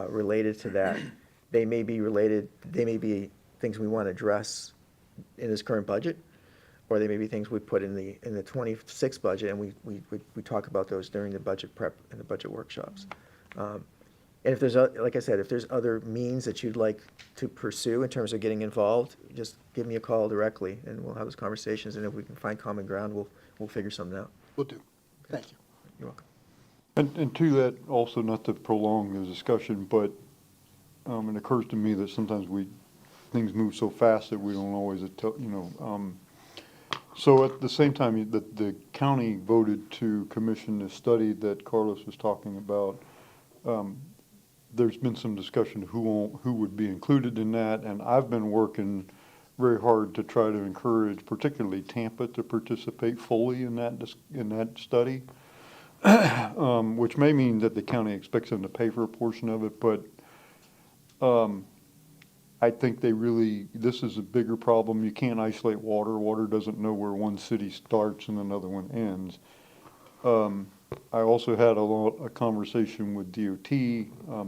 related to that. They may be things we want to address in this current budget, or they may be things we put in the 26 budget, and we talk about those during the budget prep and the budget workshops. And if there's, like I said, if there's other means that you'd like to pursue in terms of getting involved, just give me a call directly, and we'll have those conversations. And if we can find common ground, we'll figure something out. Will do. Thank you. You're welcome. And to that, also not to prolong the discussion, but it occurs to me that sometimes things move so fast that we don't always, so at the same time that the county voted to commission the study that Carlos was talking about, there's been some discussion of who would be included in that, and I've been working very hard to try to encourage, particularly Tampa, to participate fully in that study, which may mean that the county expects them to pay for a portion of it, but I think this is a bigger problem. You can't isolate water. Water doesn't know where one city starts and another one ends. I also had a conversation with DOT.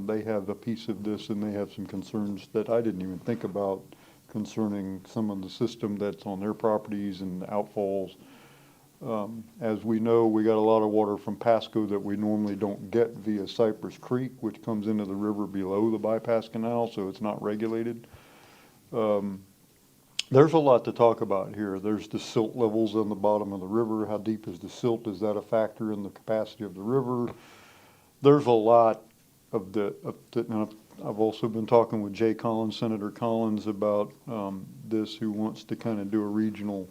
They have a piece of this, and they have some concerns that I didn't even think about concerning some of the system that's on their properties and outfalls. As we know, we got a lot of water from Pasco that we normally don't get via Cypress Creek, which comes into the river below the bypass canal, so it's not regulated. There's a lot to talk about here. There's the silt levels on the bottom of the river. How deep is the silt? Is that a factor in the capacity of the river? There's a lot of and I've also been talking with Jay Collins, Senator Collins, about this, who wants to kind of do a regional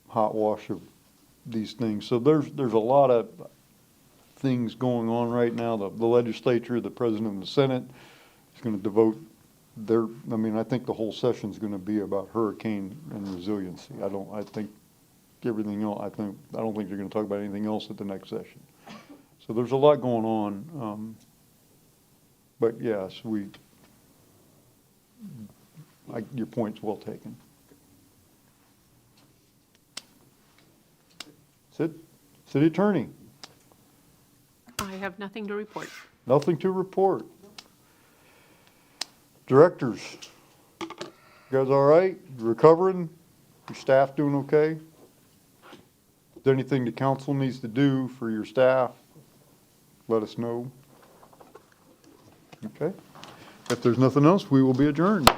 hot wash of these things. So there's a lot of things going on right now. The legislature, the president of the Senate is going to devote I think the whole session is going to be about hurricane and resiliency. I think everything else, I don't think they're going to talk about anything else at the next session. So there's a lot going on. But yes, your point's well taken. City Attorney, I have nothing to report. nothing to report. Directors, you guys all right? You recovering? Your staff doing okay? Is there anything the council needs to do for your staff? Let us know. Okay. If there's nothing else, we will be adjourned.